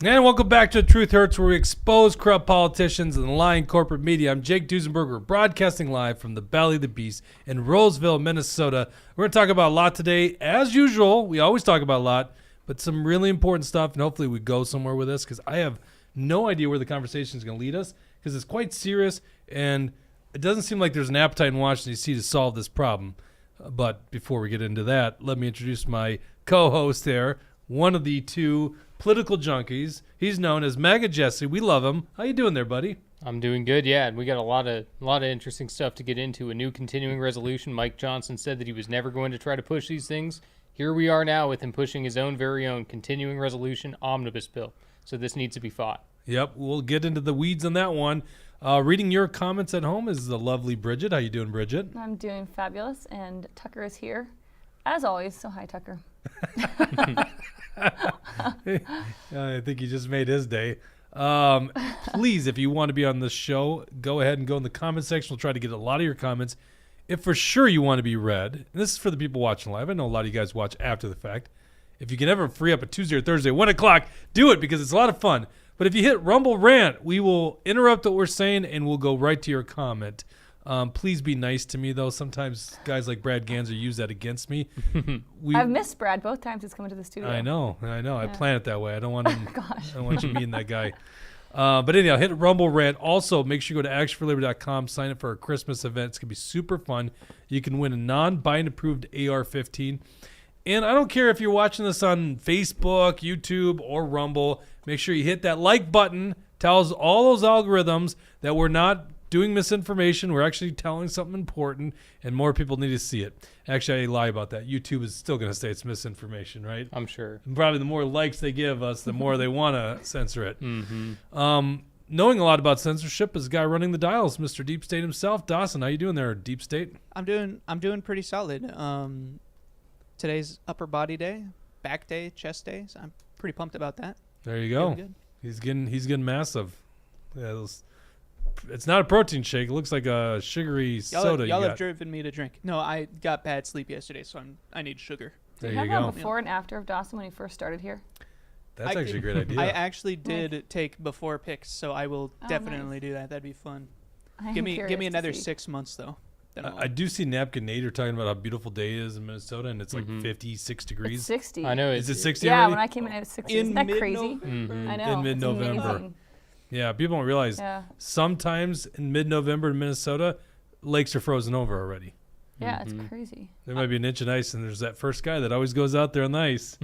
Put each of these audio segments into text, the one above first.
And welcome back to Truth Hurts, where we expose corrupt politicians and the lying corporate media. I'm Jake Duesenberger, broadcasting live from the Belly of the Beast in Roseville, Minnesota. We're going to talk about a lot today. As usual, we always talk about a lot, but some really important stuff, and hopefully we go somewhere with this, because I have no idea where the conversation is going to lead us, because it's quite serious, and it doesn't seem like there's an appetite in Washington, D.C. to solve this problem. But before we get into that, let me introduce my co-host there, one of the two political junkies. He's known as MAGA Jesse. We love him. How you doing there, buddy? I'm doing good, yeah. And we got a lot of interesting stuff to get into. A new continuing resolution. Mike Johnson said that he was never going to try to push these things. Here we are now with him pushing his own very own continuing resolution omnibus bill. So this needs to be fought. Yep, we'll get into the weeds on that one. Reading your comments at home is the lovely Bridget. How you doing, Bridget? I'm doing fabulous, and Tucker is here, as always. So hi, Tucker. I think he just made his day. Please, if you want to be on the show, go ahead and go in the comment section. We'll try to get a lot of your comments. If for sure you want to be read, and this is for the people watching live. I know a lot of you guys watch after the fact. If you can ever free up a Tuesday or Thursday, 1 o'clock, do it because it's a lot of fun. But if you hit Rumble Rant, we will interrupt what we're saying and we'll go right to your comment. Please be nice to me, though. Sometimes guys like Brad Ganser use that against me. I've missed Brad both times he's come into the studio. I know. Yeah. I plan it that way. I don't want him. Gosh. I don't want you meeting that guy. But anyhow, hit Rumble Rant. Also, make sure you go to actionforliberty.com, sign up for our Christmas event. It's going to be super fun. You can win a non-bind approved AR-15. And I don't care if you're watching this on Facebook, YouTube, or Rumble. Make sure you hit that like button. Tells all those algorithms that we're not doing misinformation. We're actually telling something important, and more people need to see it. Actually, I lie about that. YouTube is still going to say it's misinformation, right? I'm sure. And probably the more likes they give us, the more they want to censor it. Mm-hmm. Knowing a lot about censorship is the guy running the dials, Mr. Deep State himself. Dawson, how you doing there, Deep State? I'm doing pretty solid. Today's upper body day, back day, chest day. So I'm pretty pumped about that. There you go. Good. He's getting massive. Yeah, it's not a protein shake. It looks like a sugary soda. Y'all have driven me to drink. No, I got bad sleep yesterday, so I need sugar. There Do you you have go. a before and after of Dawson when he first started here? That's actually a great idea. I actually did take before pics, so I will definitely do that. That'd be fun. Give me another 6 months though. I do see Napkin Nader talking about how beautiful day is in Minnesota, and it's like 56 degrees. It's 60. I know. Is it 60 Yeah, already? when I came in, it was 60. Isn't that crazy? Mm-hmm. I know. In mid-November. It's amazing. Yeah, people don't realize sometimes in mid-November in Minnesota, lakes are frozen over already. Yeah, it's crazy. There might be an inch of ice, and there's that first guy that always goes out there on the ice.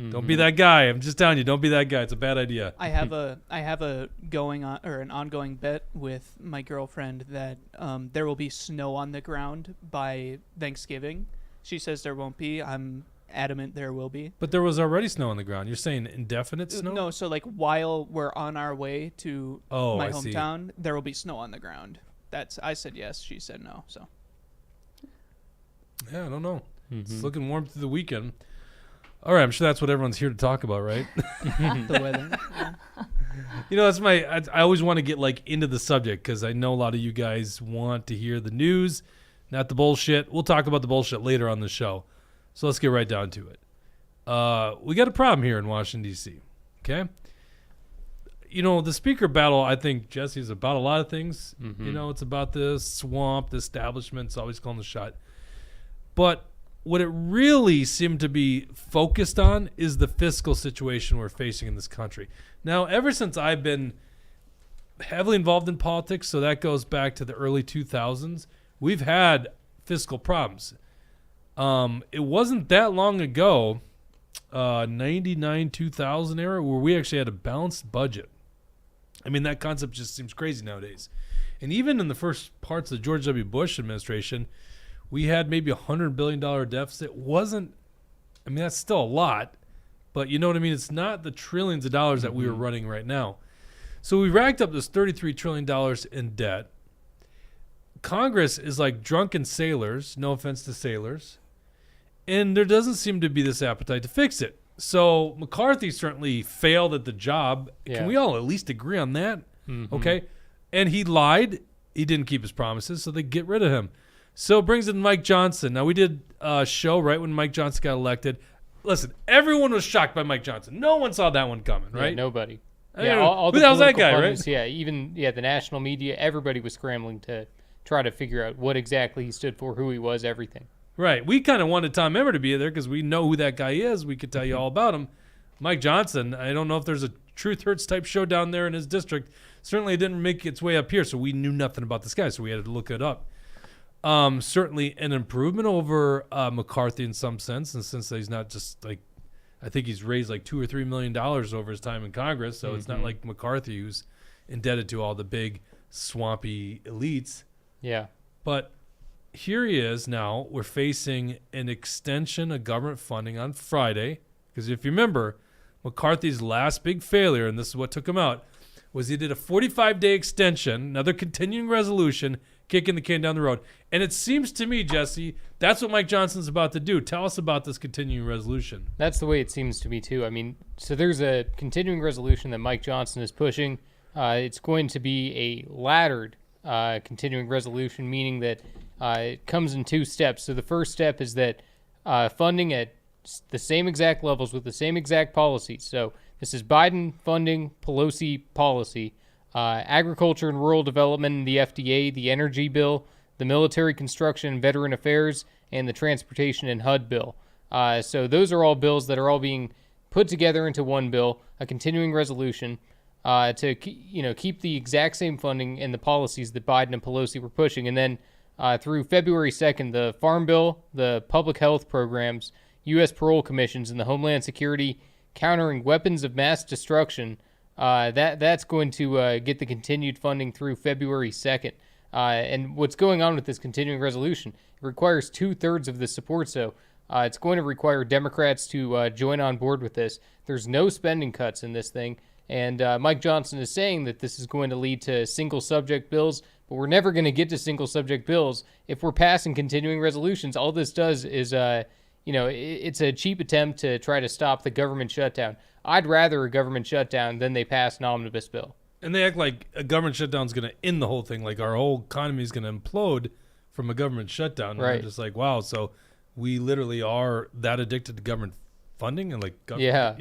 Don't be that guy. I'm just telling you, don't be that guy. It's a bad idea. I have a going on or an ongoing bet with my girlfriend that there will be snow on the ground by Thanksgiving. She says there won't be. I'm adamant there will be. But there was already snow on the ground. You're saying indefinite snow? No, so like while we're on our way to my I see. hometown, there will be snow on the ground. I said yes, she said no. So Yeah, I don't know. It's looking warm through the weekend. All right, I'm sure that's what everyone's here to talk about, right? the weather. Yeah. You know, that's I always want to get like into the subject because I know a lot of you guys want to hear the news, not the bullshit. We'll talk about the bullshit later on the show. So let's get right down to it. We got a problem here in Washington, D.C., okay? You know, the speaker battle, I think, Jesse, is about a lot of things. You know, it's about the swamp, the establishment. It's always calling the shot. But what it really seemed to be focused on is the fiscal situation we're facing in this country. Now, ever since I've been heavily involved in politics, so that goes back to the early 2000s, we've had fiscal problems. It wasn't that long ago, 99, 2000 era, where we actually had a balanced budget. I mean, that concept just seems crazy nowadays. And even in the first parts of the George W. Bush administration, we had maybe $100 billion deficit. That's still a lot, but you know what I mean? It's not the trillions of dollars that we were running right now. So we racked up this $33 trillion in debt. Congress is like drunken sailors, no offense to sailors, and there doesn't seem to be this appetite to fix it. So McCarthy certainly failed at the job. Yeah. Can we all at least agree on that? Okay. And he lied. He didn't keep his promises, so they get rid of him. So it brings in Mike Johnson. Now, we did a show right when Mike Johnson got elected. Listen, everyone was shocked by Mike Johnson. No one saw that one coming, right? Yeah, nobody. Yeah, all who the the hell's that political guy, pundits, right? Yeah, even the national media, everybody was scrambling to try to figure out what exactly he stood for, who he was, everything. Right. We kind of wanted Tom Emmer to be there because we know who that guy is. We could tell you all about him. Mike Johnson, I don't know if there's a Truth Hurts type show down there in his district. Certainly it didn't make its way up here, so we knew nothing about this guy, so we had to look it up. Certainly an improvement over McCarthy in some sense, and since he's not just like, I think he's raised like $2 or $3 million over his time in Congress, so it's not like McCarthy who's indebted to all the big swampy elites. Yeah. But here he is now. We're facing an extension of government funding on Friday. Because if you remember, McCarthy's last big failure, and this is what took him out, was he did a 45-day extension, another continuing resolution, kicking the can down the road. And it seems to me, Jesse, that's what Mike Johnson's about to do. Tell us about this continuing resolution. That's the way it seems to me, too. I mean, so there's a continuing resolution that Mike Johnson is pushing. It's going to be a laddered continuing resolution, meaning that it comes in two steps. So the first step is that funding at the same exact levels with the same exact policies. So this is Biden funding, Pelosi policy, agriculture and rural development in the FDA, the energy bill, the military construction and veteran affairs, and the transportation and HUD bill. So those are all bills that are all being put together into one bill, a continuing resolution to keep the exact same funding and the policies that Biden and Pelosi were pushing. And then through February 2nd, the Farm Bill, the public health programs, U.S. parole commissions, and the Homeland Security countering weapons of mass destruction, that's going to get the continued funding through February 2nd. And what's going on with this continuing resolution, it requires 2/3 of the support, so it's going to require Democrats to join on board with this. There's no spending cuts in this thing, and Mike Johnson is saying that this is going to lead to single subject bills, but we're never going to get to single subject bills if we're passing continuing resolutions. All this does is it's a cheap attempt to try to stop the government shutdown. I'd rather a government shutdown than they pass an omnibus bill. And they act like a government shutdown is going to end the whole thing, like our whole economy is going to implode from a government shutdown. And Right. I'm just like, wow, so we literally are that addicted to government funding and Yeah.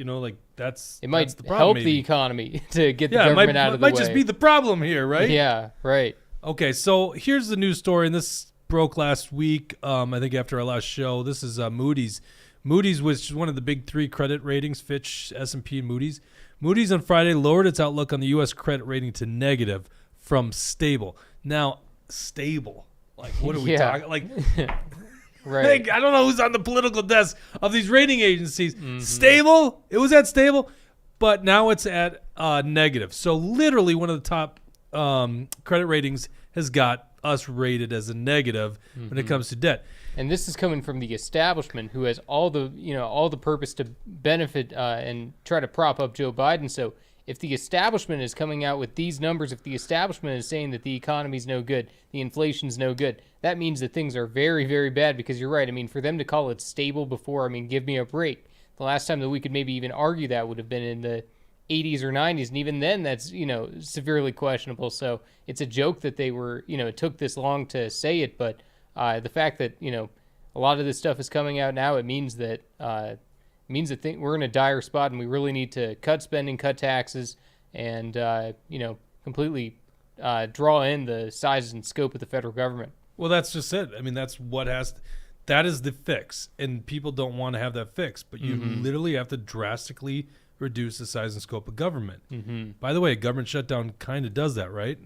that's It might that's the problem, help maybe. the economy to get the Yeah, it government out of the way. might just be the problem here, right? Yeah, right. Okay, so here's the news story, and this broke last week, I think after our last show. This is Moody's. Moody's was one of the big three credit ratings, Fitch, S&P, and Moody's. Moody's on Friday lowered its outlook on the U.S. credit rating to negative from stable. Now, stable. Like, what are we Yeah. talking? Like, Right. like, I don't know who's on the political desk of these rating agencies. Stable? It was at stable, but now it's at negative. So literally one of the top credit ratings has got us rated as a negative when it comes to debt. And this is coming from the establishment, who has all the purpose to benefit and try to prop up Joe Biden. So if the establishment is coming out with these numbers, if the establishment is saying that the economy's no good, the inflation's no good, that means that things are very, very bad. Because you're right. I mean, for them to call it stable before, I mean, give me a break. The last time that we could maybe even argue that would have been in the 80s or 90s, and even then that's severely questionable. So it's a joke that they were it took this long to say it, but the fact that a lot of this stuff is coming out now, it means that we're in a dire spot, and we really need to cut spending, cut taxes, and completely draw in the size and scope of the federal government. Well, that's just it. I mean, that is the fix, and people don't want to have that fix, but you literally have to drastically reduce the size and scope of government. By the way, a government shutdown kind of does that, right?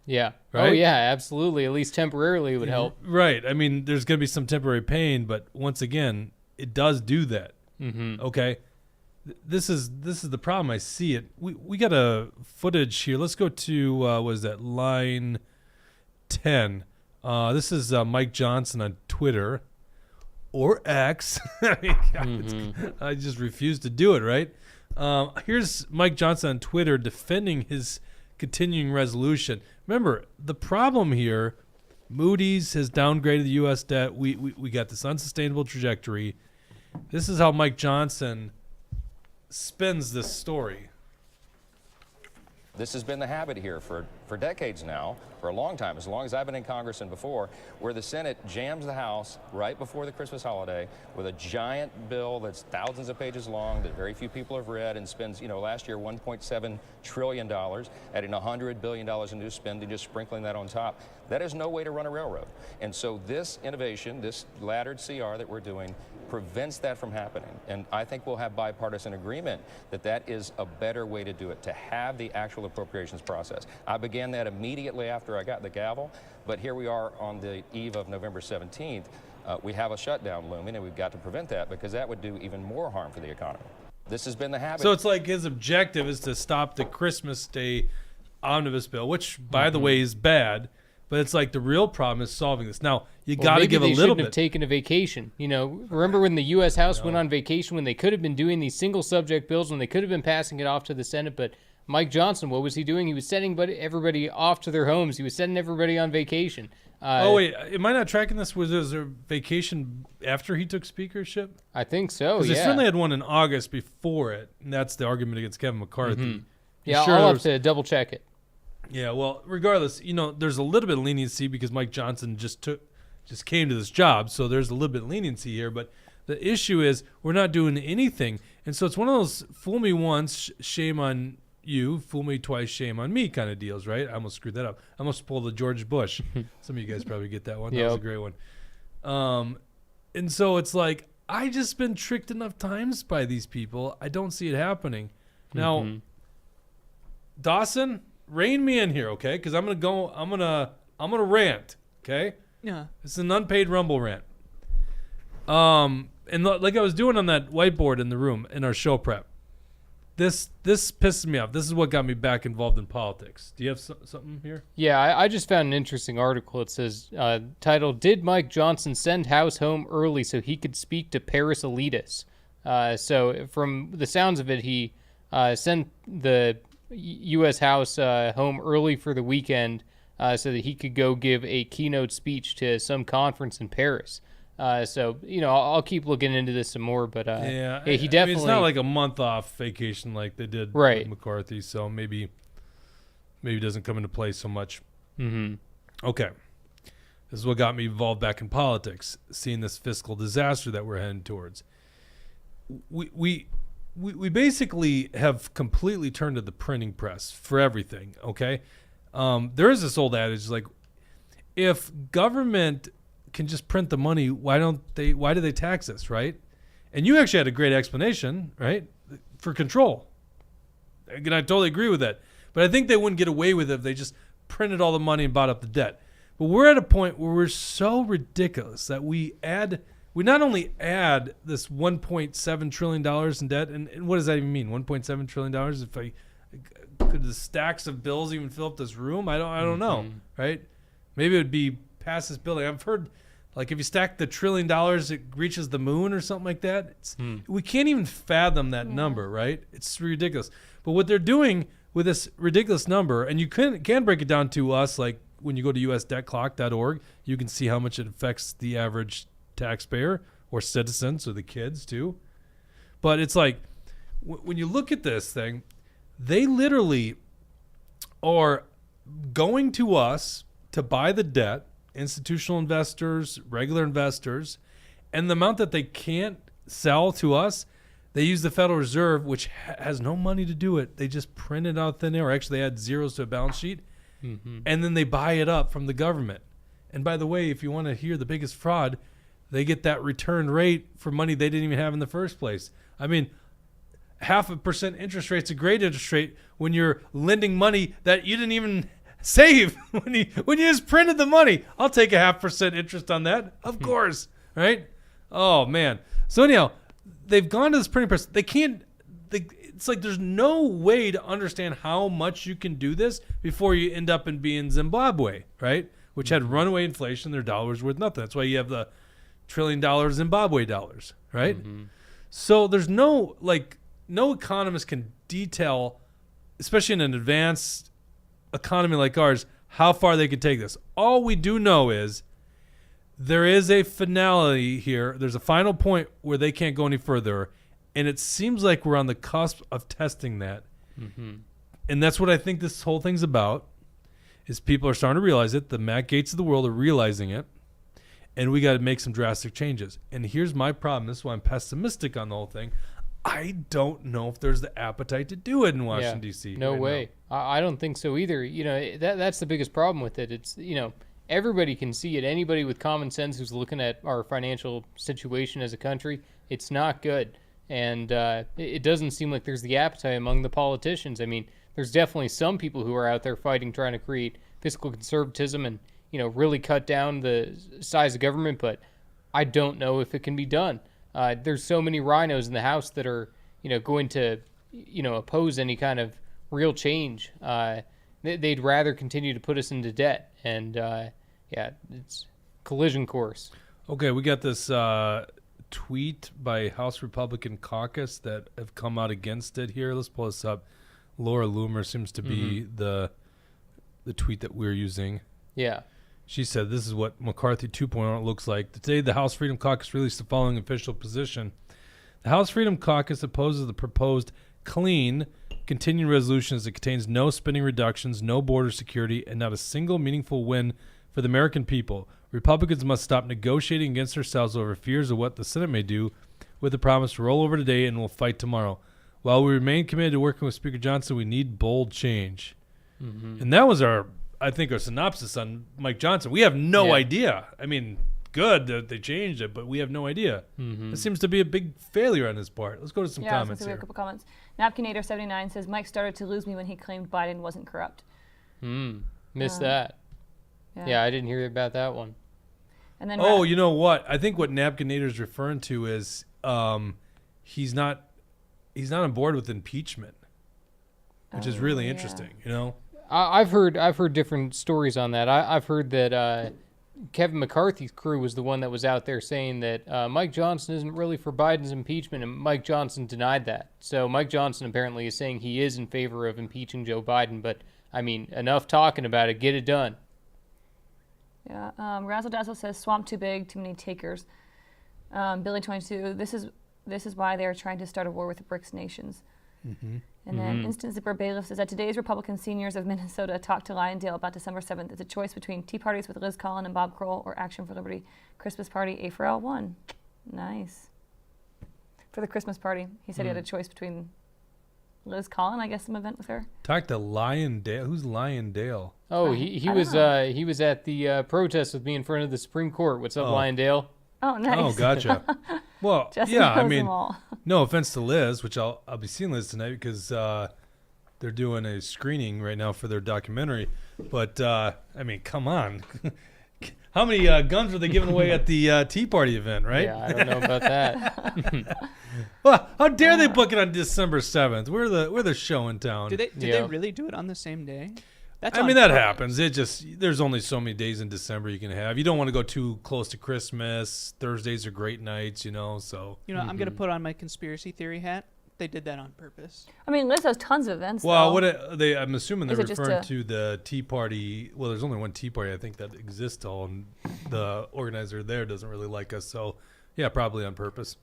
Yeah. Right? Oh, yeah, absolutely. At least temporarily it would help. Right. I mean, there's going to be some temporary pain, but once again, it does do that. Okay. This is the problem. I see it. We got a footage here. Let's go to was that line 10. This is Mike Johnson on Twitter or X. I mean, I just refuse to do it. Right. Here's Mike Johnson on Twitter defending his continuing resolution. Remember, the problem here, Moody's has downgraded the U.S. debt. We got this unsustainable trajectory. This is how Mike Johnson spins this story. This has been the habit here for for decades now, for a long time, as long as I've been in Congress and before, where the Senate jams the House right before the Christmas holiday with a giant bill that's thousands of pages long that very few people have read and spends, last year $1.7 trillion, adding $100 billion in new spending, just sprinkling that on top. That is no way to run a railroad. And so this innovation, this laddered CR that we're doing, prevents that from happening. And I think we'll have bipartisan agreement that that is a better way to do it, to have the actual appropriations process. I began that immediately after I got the gavel, but here we are on the eve of November 17th. We have a shutdown looming, and we've got to prevent that because that would do even more harm for the economy. This has been the habit. So it's like his objective is to stop the Christmas Day omnibus bill, which, by the way, is bad. But it's like the real problem is solving this. Now, you got to give a little bit. Maybe they shouldn't have taken a vacation. Remember when the U.S. House went on vacation, when they could have been doing these single subject bills, when they could have been passing it off to the Senate? But Mike Johnson, what was he doing? He was sending everybody off to their homes. He was sending everybody on vacation. Wait, am I not tracking this? Was there a vacation after he took speakership? I think so, Because yeah. they certainly had one in August before it, and that's the argument against Kevin McCarthy. Mm-hmm. Yeah, Sure, I'll have to double check it. Yeah, well, regardless, there's a little bit of leniency because Mike Johnson just came to this job, so there's a little bit of leniency here. But the issue is we're not doing anything, and so it's one of those fool me once, shame on you, fool me twice, shame on me kind of deals, right? I almost screwed that up. I almost pulled the George Bush. Some of you guys probably get that one. That was a great one. And so it's like I just been tricked enough times by these people. I don't see it happening. Now, Dawson, rein me in here, okay? Because I'm gonna rant, okay? Yeah. It's an unpaid Rumble rant. And like I was doing on that whiteboard in the room in our show prep, this pisses me off. This is what got me back involved in politics. Do you have something here? Yeah, I just found an interesting article. It says, titled, "Did Mike Johnson send House home early so he could speak to Paris elitists?" So from the sounds of it, he sent the U.S. House home early for the weekend so that he could go give a keynote speech to some conference in Paris. So, I'll keep looking into this some more, but he definitely... it's not like a month off vacation like they did with McCarthy, so maybe it doesn't come into play so much. Mm-hmm. Okay. This is what got me involved back in politics, seeing this fiscal disaster that we're heading towards. We basically have completely turned to the printing press for everything, okay? There is this old adage, like, if government can just print the money, why do they tax us, right? And you actually had a great explanation, right? For control. And I totally agree with that. But I think they wouldn't get away with it if they just printed all the money and bought up the debt. But we're at a point where we're so ridiculous that we not only add this $1.7 trillion in debt, and what does that even mean? $1.7 trillion? Could the stacks of bills even fill up this room? I don't know, right? Maybe it would be past this building. I've heard, like, if you stack the $1 trillion, it reaches the moon or something like that. We can't even fathom that number, right? It's ridiculous. But what they're doing with this ridiculous number, and you can break it down to us, like when you go to usdeadclock.org, you can see how much it affects the average taxpayer or citizens or the kids too. But it's like when you look at this thing, they literally are going to us to buy the debt, institutional investors, regular investors, and the amount that they can't sell to us, they use the Federal Reserve, which has no money to do it. They just print it out thin air. Actually, they add zeros to a balance sheet, and then they buy it up from the government. And by the way, if you want to hear the biggest fraud, they get that return rate for money they didn't even have in the first place. I mean, 0.5% interest rate's a great interest rate when you're lending money that you didn't even save when you just printed the money. I'll take 0.5% interest on that, of course, right? Oh man. So anyhow, they've gone to this printing press. It's like there's no way to understand how much you can do this before you end up in being Zimbabwe, right? Which had runaway inflation. Their dollar was worth nothing. That's why you have the $1 trillion Zimbabwe dollars, right? So there's no economist can detail, especially in an advanced economy like ours, how far they could take this. All we do know is there is a finality here. There's a final point where they can't go any further, and it seems like we're on the cusp of testing that. And that's what I think this whole thing's about. is people are starting to realize it. The Matt Gates of the world are realizing it. And we got to make some drastic changes. And here's my problem. This is why I'm pessimistic on the whole thing. I don't know if there's the appetite to do it in Washington, D.C. No right way. I don't think so either. You know, that's the biggest problem with it. It's, you know, everybody can see it. Anybody with common sense who's looking at our financial situation as a country, it's not good. And it doesn't seem like there's the appetite among the politicians. I mean, there's definitely some people who are out there fighting, trying to create fiscal conservatism and, you know, really cut down the size of government, but I don't know if it can be done. There's so many rhinos in the House that are, you know, going to, you know, oppose any kind of real change. They'd rather continue to put us into debt. And, yeah, it's collision course. Okay, we got this tweet by House Republican Caucus that have come out against it here. Let's pull this up. Laura Loomer seems to be the tweet that we're using. Yeah. She said, this is what McCarthy 2.0 looks like. Today, the House Freedom Caucus released the following official position. The House Freedom Caucus opposes the proposed clean continuing resolution as it contains no spending reductions, no border security, and not a single meaningful win for the American people. Republicans must stop negotiating against themselves over fears of what the Senate may do with the promise to roll over today and we'll fight tomorrow. While we remain committed to working with Speaker Johnson, we need bold change. And that was our synopsis on Mike Johnson. We have no idea. I mean, good that they changed it, but we have no idea. It seems to be a big failure on his part. Let's go to some comments we here. have a couple comments. Napkinator79 says, Mike started to lose me when he claimed Biden wasn't corrupt. Missed that. Yeah, I didn't hear about that one. And then you know what? I think what Napkinator is referring to is he's not on board with impeachment, which is really interesting, you know? I've heard different stories on that. I've heard that Kevin McCarthy's crew was the one that was out there saying that Mike Johnson isn't really for Biden's impeachment, and Mike Johnson denied that. So Mike Johnson apparently is saying he is in favor of impeaching Joe Biden, but, I mean, enough talking about it. Get it done. Yeah. Razzle Dazzle says, swamp too big, too many takers. Billy22, this is why they are trying to start a war with the BRICS nations. And then Instant Zipper Bailiff says that today's Republican seniors of Minnesota talked to Lyondale about December 7th. It's a choice between tea parties with Liz Collin and Bob Kroll or Action for Liberty Christmas party. A for L won. Nice. For the Christmas party, he said he had a choice between Liz Collin, I guess, some event with her. Talk to Lyondale. Who's Lyondale? Oh, he was at the protest with me in front of the Supreme Court. What's up, Lyondale? Oh, nice. Oh, gotcha. Well, Jesse yeah, I knows mean, them all. no offense to Liz, which I'll be seeing Liz tonight because they're doing a screening right now for their documentary. But, I mean, come on. How many guns were they giving away at the Tea Party event, right? Yeah, I don't know about that. Well, how dare they book it on December 7th? We're the show in town. Did they really do it on the same day? That's I on mean, that purpose. happens. It just, there's only so many days in December you can have. You don't want to go too close to Christmas. Thursdays are great nights, you know, so. You know, I'm going to put on my conspiracy theory hat. They did that on purpose. I mean, Liz has tons of events, Well, though. I'm assuming they're Is it just referring to the Tea Party. Well, there's only one Tea Party, I think, that exists all, and the organizer there doesn't really like us. So, yeah, probably on purpose.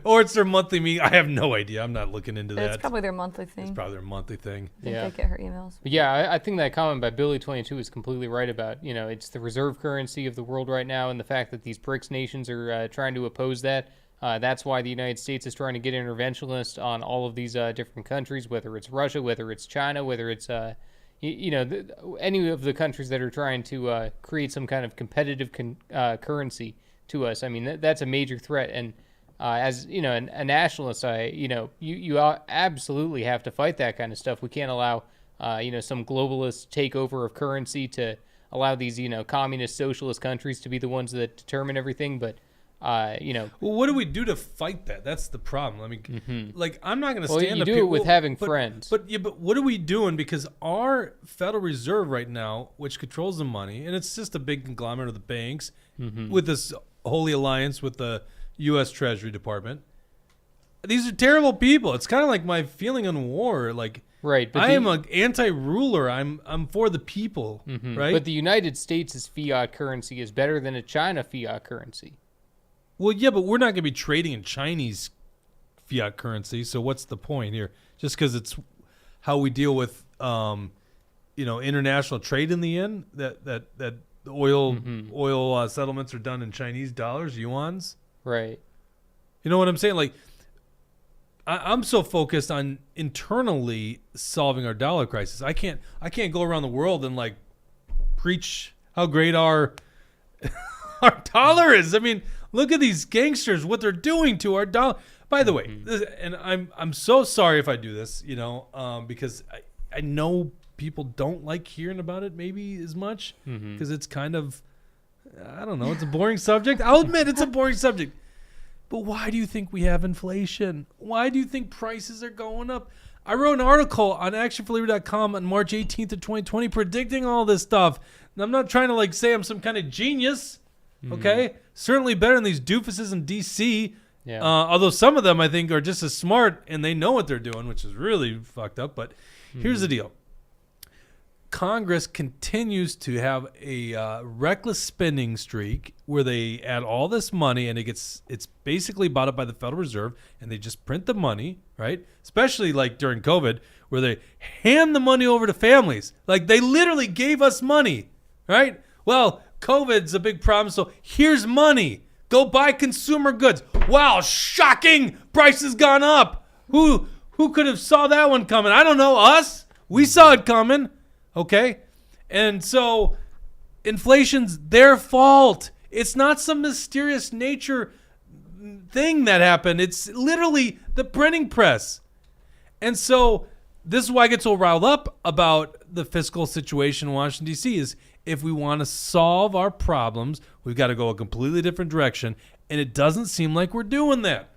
Or it's their monthly meeting. I have no idea. I'm not looking into that. It's probably their monthly thing. It's probably their monthly thing. I think Yeah. they get her emails. But yeah, I think that comment by Billy22 is completely right about, you know, it's the reserve currency of the world right now, and the fact that these BRICS nations are trying to oppose that. That's why the United States is trying to get interventionist on all of these different countries, whether it's Russia, whether it's China, whether it's any of the countries that are trying to create some kind of competitive currency to us. I mean, that's a major threat. And as you know, a nationalist, you absolutely have to fight that kind of stuff. We can't allow some globalist takeover of currency to allow these communist socialist countries to be the ones that determine everything. But well, what do we do to fight that? That's the problem. I mean, like, I'm not going to stand you up do here. it with having friends. But what are we doing? Because our Federal Reserve right now, which controls the money, and it's just a big conglomerate of the banks with this holy alliance with the U.S. Treasury Department. These are terrible people. It's kind of like my feeling on war. Like, right, but I am an anti-ruler. I'm for the people, right? But the United States' fiat currency is better than a China fiat currency. Well, yeah, but we're not going to be trading in Chinese fiat currency. So what's the point here? Just because it's how we deal with international trade in the end. That the oil settlements are done in Chinese dollars, yuans. Right. You know what I'm saying? Like, I'm so focused on internally solving our dollar crisis. I can't go around the world and like preach how great our dollar is. I mean, look at these gangsters, what they're doing to our dollar. By the way, and I'm so sorry if I do this, because I know people don't like hearing about it maybe as much because it's kind of, I don't know, it's a boring subject. I'll admit it's a boring subject. But why do you think we have inflation? Why do you think prices are going up? I wrote an article on actionforlabor.com on March 18th of 2020 predicting all this stuff. And I'm not trying to like say I'm some kind of genius, okay? Certainly better than these doofuses in D.C., although some of them I think are just as smart and they know what they're doing, which is really fucked up. But here's the deal. Congress continues to have a reckless spending streak where they add all this money and it's basically bought up by the Federal Reserve and they just print the money, right? Especially like during COVID where they hand the money over to families. Like they literally gave us money, right? Well, COVID's a big problem, so here's money. Go buy consumer goods. Wow, shocking! Prices gone up. Who could have saw that one coming? I don't know. Us? We saw it coming. Okay? And so inflation's their fault. It's not some mysterious nature thing that happened. It's literally the printing press. And so this is why I get so riled up about the fiscal situation in Washington, D.C. is if we want to solve our problems, we've got to go a completely different direction. And it doesn't seem like we're doing that.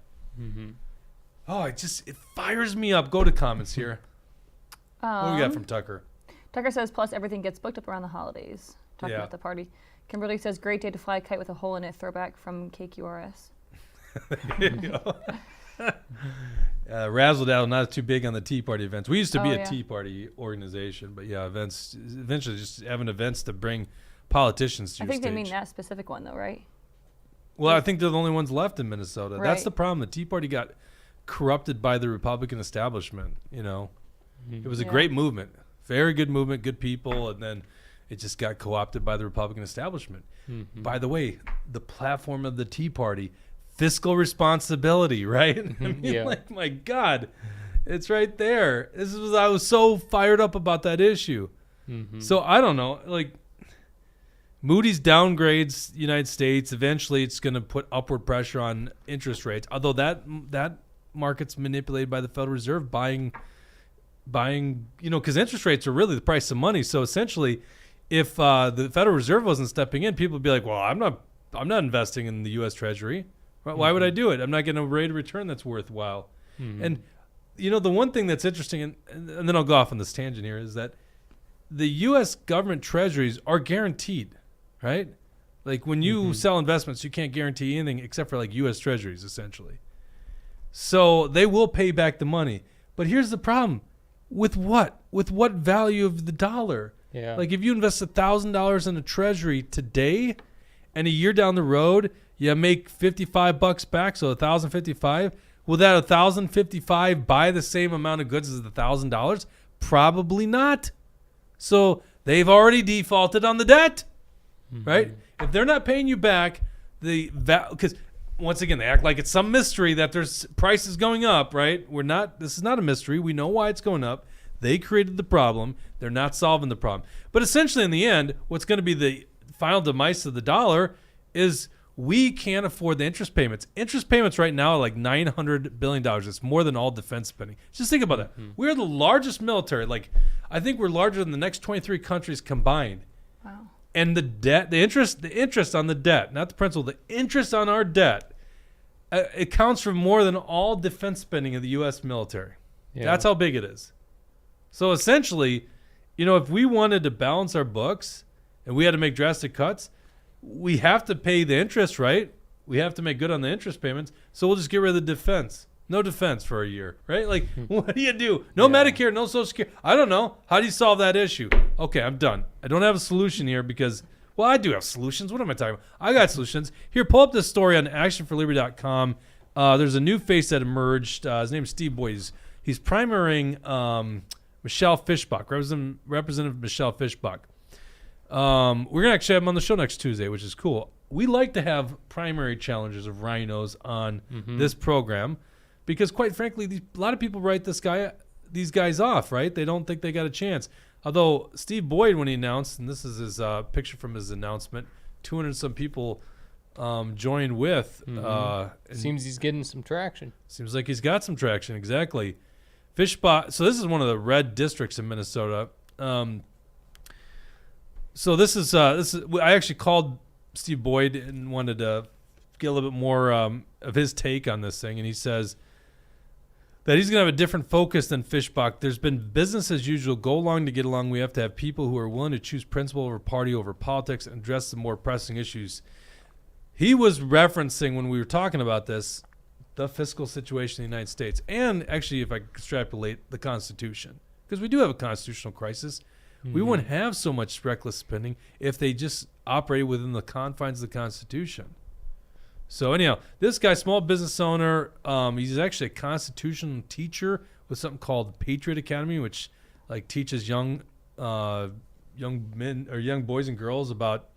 Oh, it fires me up. Go to comments here. What do we got from Tucker? Tucker says, plus everything gets booked up around the holidays. Talking about the party. Kimberly says, great day to fly a kite with a hole in it. Throwback from KQRS. Razzle Dazzle, not too big on the Tea Party events. We used to be a Tea Party organization, but events, eventually just having events to bring politicians to your stage. They mean that specific one, though, right? Well, I think they're the only ones left in Minnesota. Right. That's the problem. The Tea Party got corrupted by the Republican establishment, It was a great movement. Very good movement, good people, and then it just got co-opted by the Republican establishment. By the way, the platform of the Tea Party, fiscal responsibility, right? I mean, like, my God, it's right there. I was so fired up about that issue. So I don't know, like Moody's downgrades United States. Eventually, it's going to put upward pressure on interest rates. Although that market's manipulated by the Federal Reserve buying, because interest rates are really the price of money. So essentially, if the Federal Reserve wasn't stepping in, people would be like, "Well, I'm not investing in the U.S. Treasury. Why would I do it? I'm not getting a rate of return that's worthwhile." And the one thing that's interesting, and then I'll go off on this tangent here, is that the U.S. government treasuries are guaranteed, right? Like when you sell investments, you can't guarantee anything except for like U.S. treasuries, essentially. So they will pay back the money. But here's the problem. With what? With what value of the dollar? Yeah. Like if you invest $1,000 in a treasury today and a year down the road, you make $55 back, so $1,055. Will that $1,055 buy the same amount of goods as the $1,000? Probably not. So they've already defaulted on the debt, right? If they're not paying you back, because once again, they act like it's some mystery that there's prices going up, right? This is not a mystery. We know why it's going up. They created the problem. They're not solving the problem. But essentially in the end, what's going to be the final demise of the dollar is we can't afford the interest payments. Interest payments right now are like $900 billion. It's more than all defense spending. Just think about that. We're the largest military. Like, I think we're larger than the next 23 countries combined. Wow. And the debt, the interest on the debt, not the principal, the interest on our debt, it counts for more than all defense spending of the U.S. military. Yeah. That's how big it is. So essentially, if we wanted to balance our books and we had to make drastic cuts, we have to pay the interest, right? We have to make good on the interest payments. So we'll just get rid of the defense. No defense for a year, right? Like, what do you do? No Medicare, no Social Security. I don't know. How do you solve that issue? Okay, I'm done. I don't have a solution here because, well, I do have solutions. What am I talking about? I got solutions. Here, pull up this story on actionforlabor.com. There's a new face that emerged. His name's Steve Boyd. He's primarying Michelle Fishbach, Representative Michelle Fishbach. We're going to actually have him on the show next Tuesday, which is cool. We like to have primary challengers of rhinos on this program because, quite frankly, a lot of people write these guys off, right? They don't think they got a chance. Although Steve Boyd, when he announced, and this is his picture from his announcement, 200 some people joined with. Seems he's getting some traction. Seems like he's got some traction, exactly. Fishbach. So this is one of the red districts in Minnesota. So this is I actually called Steve Boyd and wanted to get a little bit more of his take on this thing, and he says that he's going to have a different focus than Fishbach. There's been business as usual. Go along to get along. We have to have people who are willing to choose principle over party over politics and address the more pressing issues. He was referencing, when we were talking about this, the fiscal situation in the United States. And actually, if I extrapolate, the Constitution. Because we do have a constitutional crisis. We wouldn't have so much reckless spending if they just operated within the confines of the Constitution. So anyhow, this guy, small business owner, he's actually a constitutional teacher with something called Patriot Academy, which like teaches young men or young boys and girls about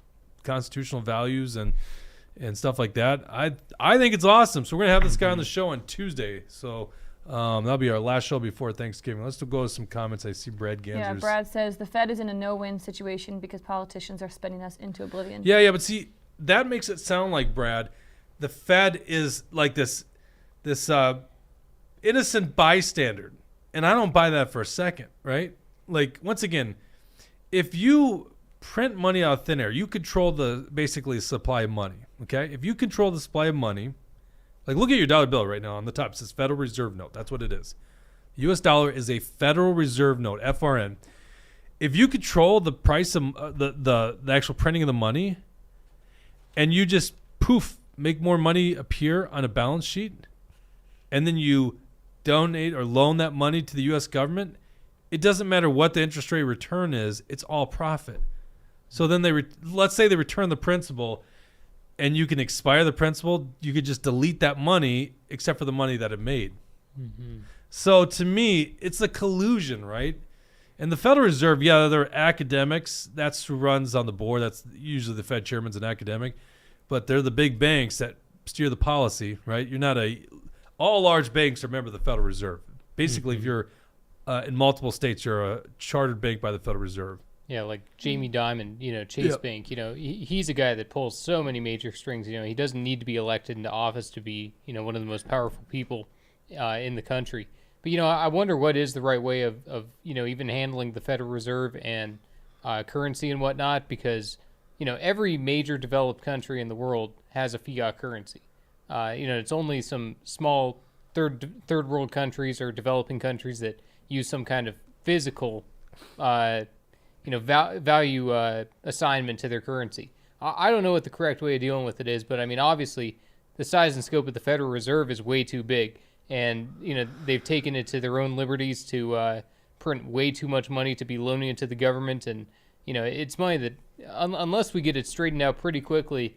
constitutional values and stuff like that. I think it's awesome. So we're gonna have this guy on the show on Tuesday. So that'll be our last show before Thanksgiving. Let's go to some comments. I see Brad Ganser's. Yeah, Brad says the Fed is in a no-win situation because politicians are spending us into oblivion. Yeah, but see, that makes it sound like, Brad, the Fed is like this innocent bystander. And I don't buy that for a second, right? Like, once again, if you print money out of thin air, you control basically the supply of money, okay? If you control the supply of money, like look at your dollar bill right now on the top. It says Federal Reserve Note. That's what it is. The U.S. dollar is a Federal Reserve Note, FRN. If you control the price of the actual printing of the money and you just, poof, make more money appear on a balance sheet, and then you donate or loan that money to the U.S. government, it doesn't matter what the interest rate return is. It's all profit. So then let's say they return the principal, and you can expire the principal. You could just delete that money except for the money that it made. So to me, it's a collusion, right? And the Federal Reserve, yeah, they're academics. That's who runs on the board. That's usually the Fed chairman's an academic. But they're the big banks that steer the policy, right? All large banks are a member of the Federal Reserve. Basically, if you're in multiple states, you're a chartered bank by the Federal Reserve. Yeah, like Jamie Dimon, Chase Bank, he's a guy that pulls so many major strings. He doesn't need to be elected into office to be, one of the most powerful people in the country. But, I wonder what is the right way of even handling the Federal Reserve and currency and whatnot, because every major developed country in the world has a fiat currency. It's only some small third world countries or developing countries that use some kind of physical, value assignment to their currency. I don't know what the correct way of dealing with it is, but I mean, obviously, the size and scope of the Federal Reserve is way too big, and they've taken it to their own liberties to print way too much money to be loaning it to the government, and it's money that unless we get it straightened out pretty quickly,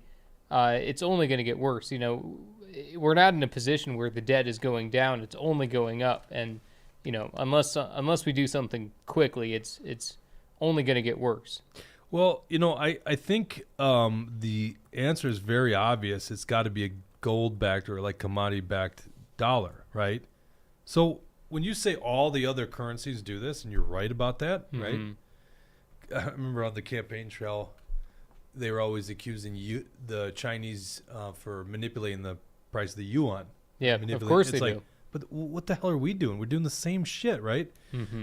it's only going to get worse. We're not in a position where the debt is going down; it's only going up, and unless we do something quickly, it's only going to get worse. Well, I think the answer is very obvious. It's got to be a gold-backed or like commodity-backed dollar, right? So when you say all the other currencies do this, and you're right about that, right? I remember on the campaign trail, they were always accusing the Chinese for manipulating the price of the yuan. Yeah, of course they do. But what the hell are we doing? We're doing the same shit, right?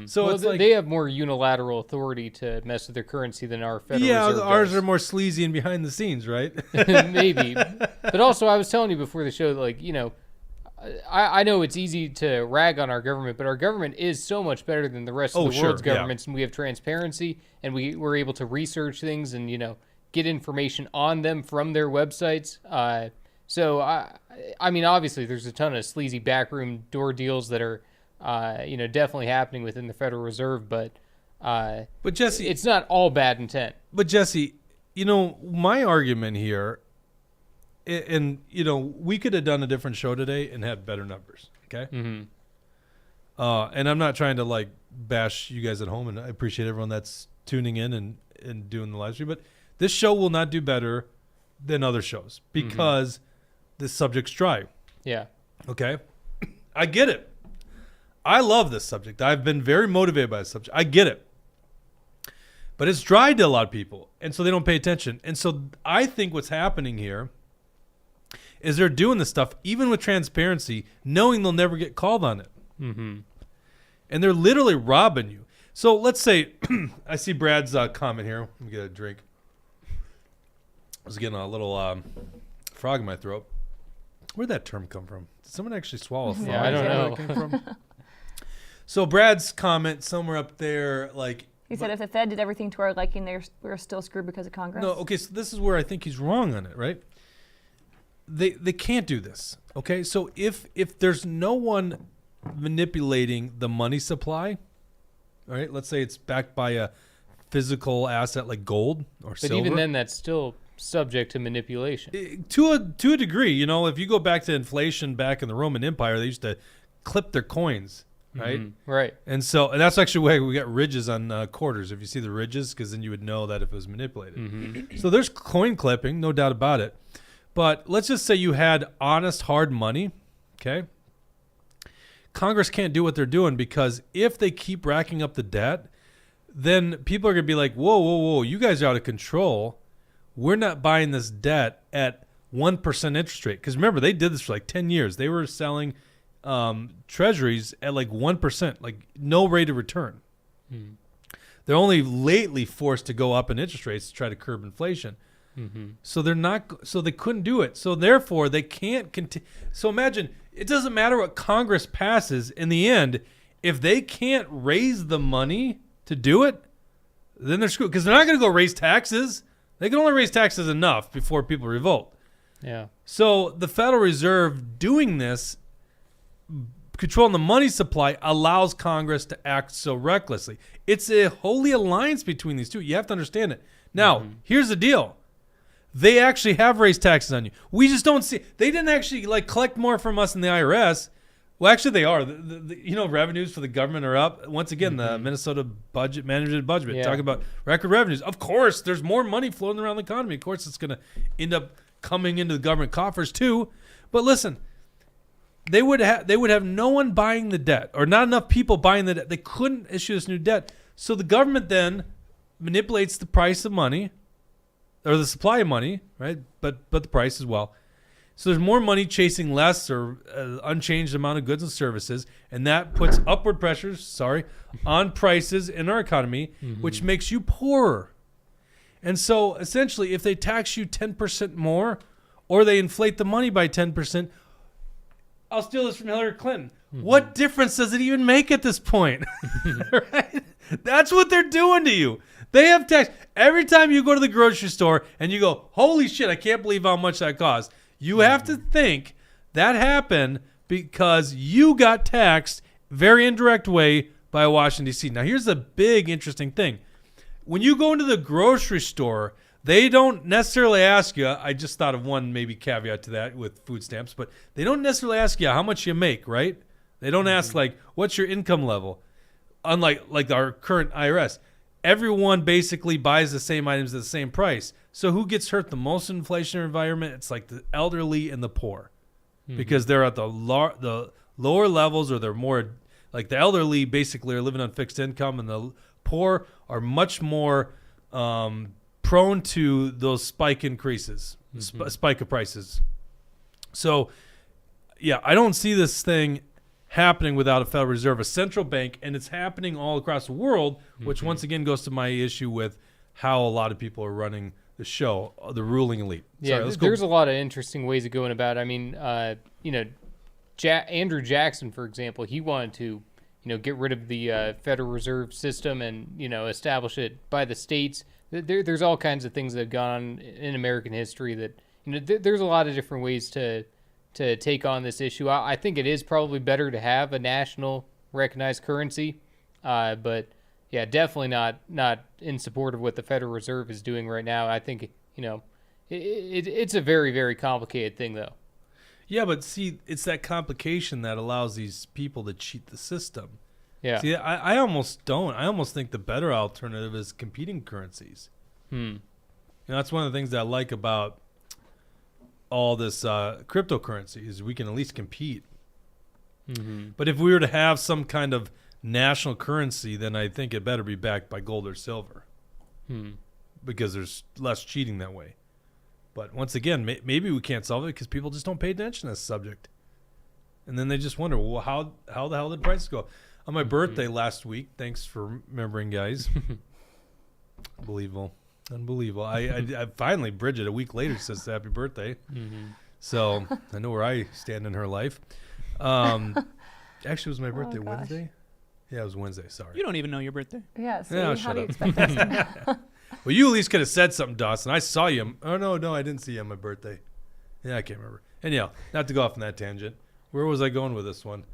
So it's like they have more unilateral authority to mess with their currency than our Federal Reserve ours does. are more sleazy and behind the scenes, right? Maybe. But also, I was telling you before the show, like, I know it's easy to rag on our government, but our government is so much better than the rest of the world's governments, and we have transparency, and we're able to research things and, get information on them from their websites. So, I mean, obviously, there's a ton of sleazy backroom door deals that are, definitely happening within the Federal Reserve, but Jesse, it's not all bad intent. But Jesse, my argument here, and we could have done a different show today and had better numbers. Okay. And I'm not trying to like bash you guys at home, and I appreciate everyone that's tuning in and doing the live stream, but this show will not do better than other shows because this subject's dry. Yeah. Okay? I get it. I love this subject. I've been very motivated by this subject. I get it. But it's dry to a lot of people, and so they don't pay attention. And so I think what's happening here is they're doing this stuff, even with transparency, knowing they'll never get called on it. Mm-hmm. And they're literally robbing you. So let's say, I see Brad's comment here. Let me get a drink. I was getting a little frog in my throat. Where'd that term come from? Did someone actually swallow a frog? Yeah, I don't Is that know. where it came from? So Brad's comment somewhere up there, like, He said if the Fed did everything to our liking, we're still screwed because of Congress. no, okay, so this is where I think he's wrong on it, right? They can't do this, okay? So if there's no one manipulating the money supply, all right, let's say it's backed by a physical asset like gold or But silver. even then, that's still subject to manipulation. To a degree, you know, if you go back to inflation back in the Roman Empire, they used to clip their coins, right? Right. And that's actually why we got ridges on quarters. If you see the ridges, because then you would know that if it was manipulated. So there's coin clipping, no doubt about it. But let's just say you had honest, hard money, okay? Congress can't do what they're doing because if they keep racking up the debt, then people are going to be like, whoa, you guys are out of control. We're not buying this debt at 1% interest rate. Because remember, they did this for like 10 years. They were selling treasuries at like 1%, like no rate of return. They're only lately forced to go up in interest rates to try to curb inflation. So they couldn't do it. So therefore they can't continue. So imagine, it doesn't matter what Congress passes in the end. If they can't raise the money to do it, then they're screwed. Because they're not going to go raise taxes. They can only raise taxes enough before people revolt. Yeah. So the Federal Reserve doing this, controlling the money supply, allows Congress to act so recklessly. It's a holy alliance between these two. You have to understand it. Now, here's the deal. They actually have raised taxes on you. We just don't see. They didn't actually like collect more from us in the IRS. Well, actually, they are. The revenues for the government are up. Once again, the Minnesota budget, managed budget, talking about record revenues. Of course, there's more money flowing around the economy. Of course, it's going to end up coming into the government coffers too. But listen, they would have no one buying the debt, or not enough people buying the debt. They couldn't issue this new debt. So the government then manipulates the price of money, or the supply of money, right? But the price as well. So there's more money chasing less or unchanged amount of goods and services, and that puts upward pressures, on prices in our economy, which makes you poorer. And so essentially, if they tax you 10% more, or they inflate the money by 10%, I'll steal this from Hillary Clinton. What difference does it even make at this point? Right? That's what they're doing to you. They have tax. Every time you go to the grocery store and you go, holy shit, I can't believe how much that cost. You have to think that happened because you got taxed very indirect way by Washington, D.C. Now, here's the big interesting thing. When you go into the grocery store, they don't necessarily ask you, I just thought of one maybe caveat to that with food stamps, but they don't necessarily ask you how much you make, right? They don't ask, like, what's your income level? Unlike our current IRS. Everyone basically buys the same items at the same price. So who gets hurt the most in inflationary environment? It's like the elderly and the poor, because they're at the lower levels, or they're more like the elderly basically are living on fixed income, and the poor are much more prone to those spike increases, spike of prices. So, yeah, I don't see this thing happening without a Federal Reserve, a central bank, and it's happening all across the world, which once again goes to my issue with how a lot of people are running the show, the ruling elite. Yeah, there's a lot of interesting ways of going about it. I mean, Andrew Jackson, for example, he wanted to, get rid of the Federal Reserve System and, establish it by the states. There's all kinds of things that have gone on in American history that, there's a lot of different ways to take on this issue. I think it is probably better to have a national recognized currency, but yeah, definitely not in support of what the Federal Reserve is doing right now. I think it's a very, very complicated thing, though. Yeah, but see, it's that complication that allows these people to cheat the system. Yeah. See, I almost don't. I almost think the better alternative is competing currencies. That's one of the things that I like about all this cryptocurrency is we can at least compete. But if we were to have some kind of national currency, then I think it better be backed by gold or silver, because there's less cheating that way. But once again, maybe we can't solve it because people just don't pay attention to this subject, and then they just wonder, well, how the hell did prices go on my birthday last week? Thanks for remembering, guys. Unbelievable. I finally, Bridget, a week later says happy birthday. So I know where I stand in her life. Actually, it was my birthday Wednesday. Yeah, it was Wednesday. Sorry. You don't even know your birthday. Yeah, so Yeah, how shut do you up. expect us to know? Well, you at least could have said something, Dawson. I saw you. Oh, no, I didn't see you on my birthday. Yeah, I can't remember. Anyhow, not to go off on that tangent. Where was I going with this one?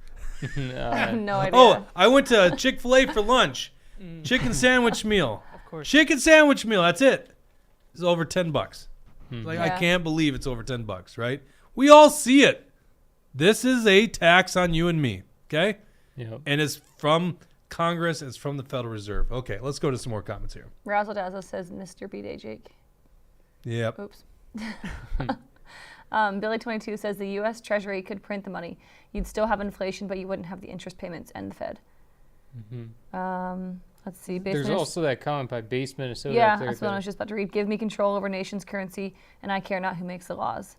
I have no idea. Oh, I went to Chick-fil-A for lunch. Chicken sandwich meal. Of course. Chicken sandwich meal. That's it. It's over $10. Like, I Yeah. can't believe it's over $10, right? We all see it. This is a tax on you and me, okay? Yep. And it's from Congress. It's from the Federal Reserve. Okay, let's go to some more comments here. Razzle Dazzle says Mr. B-Day Jake. Yep. Oops. Billy22 says the U.S. Treasury could print the money. You'd still have inflation, but you wouldn't have the interest payments and the Fed. Let's see. There's also that comment by Base Minnesota. Yeah, up there that's what I that- was just about to read. Give me control over nation's currency, and I care not who makes the laws.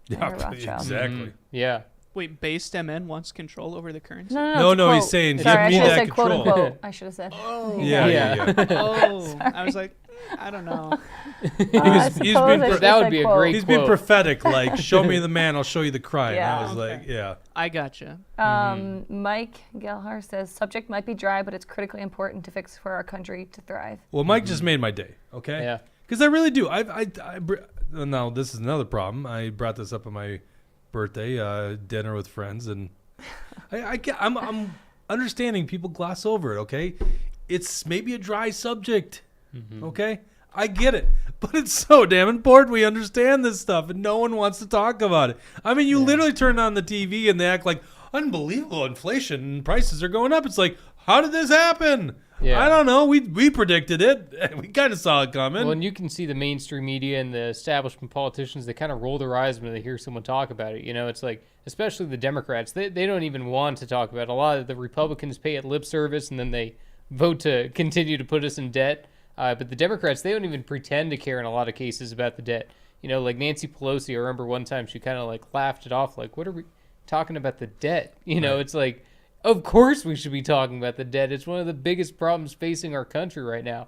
Yeah, Rothschild. exactly. Yeah. Wait, based MN wants control over the currency? No, it's a no, he's quote. saying, Sorry, give me I should that have said quote control. unquote. I should have said. Yeah. Oh, I was like, I don't know. I he's suppose been I pro- should have that would said be a quote. great He's been quote. prophetic, like, show me the man, I'll show you the crime. Yeah. I was like, Okay. yeah. I gotcha. Mike Gelhar says subject might be dry, but it's critically important to fix for our country to thrive. Well, Mike just made my day, okay? Yeah. Because I really do. Now, this is another problem. I brought this up on my birthday, dinner with friends, and I'm understanding people gloss over it, okay? It's maybe a dry subject, okay? I get it. But it's so damn important we understand this stuff, and no one wants to talk about it. I mean, you literally turn on the TV and they act like, unbelievable inflation and prices are going up. It's like, how did this happen? Yeah. I don't know. We predicted it. We kind of saw it coming. Well, and you can see the mainstream media and the establishment politicians, they kind of roll their eyes when they hear someone talk about it. You know, it's like, especially the Democrats, they don't even want to talk about it. A lot of the Republicans pay it lip service, and then they vote to continue to put us in debt. But the Democrats, they don't even pretend to care in a lot of cases about the debt. You know, like Nancy Pelosi, I remember one time she kind of like laughed it off, like, what are we talking about the debt? You know, it's like, of course we should be talking about the debt. It's one of the biggest problems facing our country right now.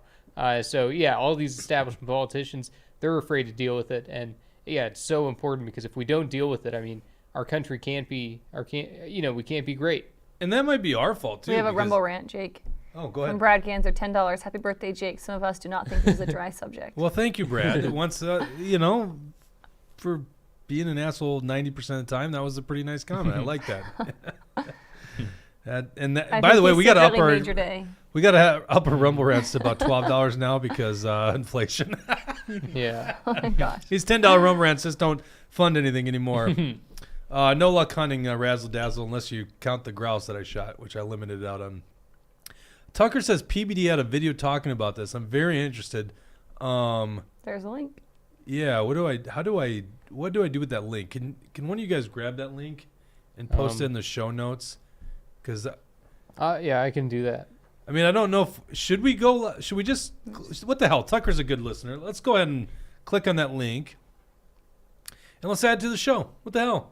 So, yeah, all these establishment politicians, they're afraid to deal with it. And, yeah, it's so important because if we don't deal with it, I mean, our country we can't be great. And that might be our fault, too. We have a because- Rumble rant, Jake. Oh, go From ahead. Brad Ganser, $10. Happy birthday, Jake. Some of us do not think this is a dry subject. Well, thank you, Brad. Once, for being an asshole 90% of the time, that was a pretty nice comment. I like that. I By the think way, he we got to up secretly our made your day. we got to up our Rumble rants to about $12 now because inflation. Yeah. Oh my gosh. These $10 Rumble rants just don't fund anything anymore. No luck hunting Razzle Dazzle unless you count the grouse that I shot, which I limited out on. Tucker says PBD had a video talking about this. I'm very interested. There's a link. Yeah, what do I do with that link? Can one of you guys grab that link and post it in the show notes? Because Yeah, I can do that. I mean, I don't know should we just what the hell? Tucker's a good listener. Let's go ahead and click on that link and let's add it to the show. What the hell?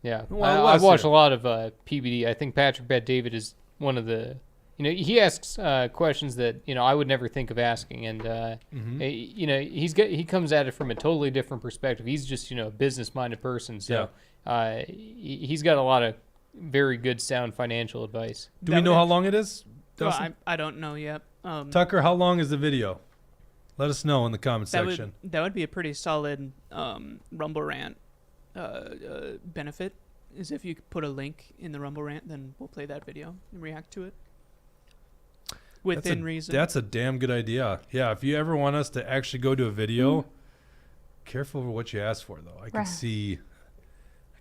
Yeah, Well, I watch here. a lot of PBD. I think Patrick Bet David is one of the, he asks questions that I would never think of asking, and he comes at it from a totally different perspective. He's just a business-minded person, so he's got a lot of very good, sound financial advice. Do we know how long it is? Well, Dustin? I don't know yet. Tucker, how long is the video? Let us know in the comment section. That would be a pretty solid Rumble rant benefit. Is if you could put a link in the Rumble rant, then we'll play that video and react to it within reason. That's a damn good idea. Yeah, if you ever want us to actually go to a video, careful with what you ask for, though. I can Right. see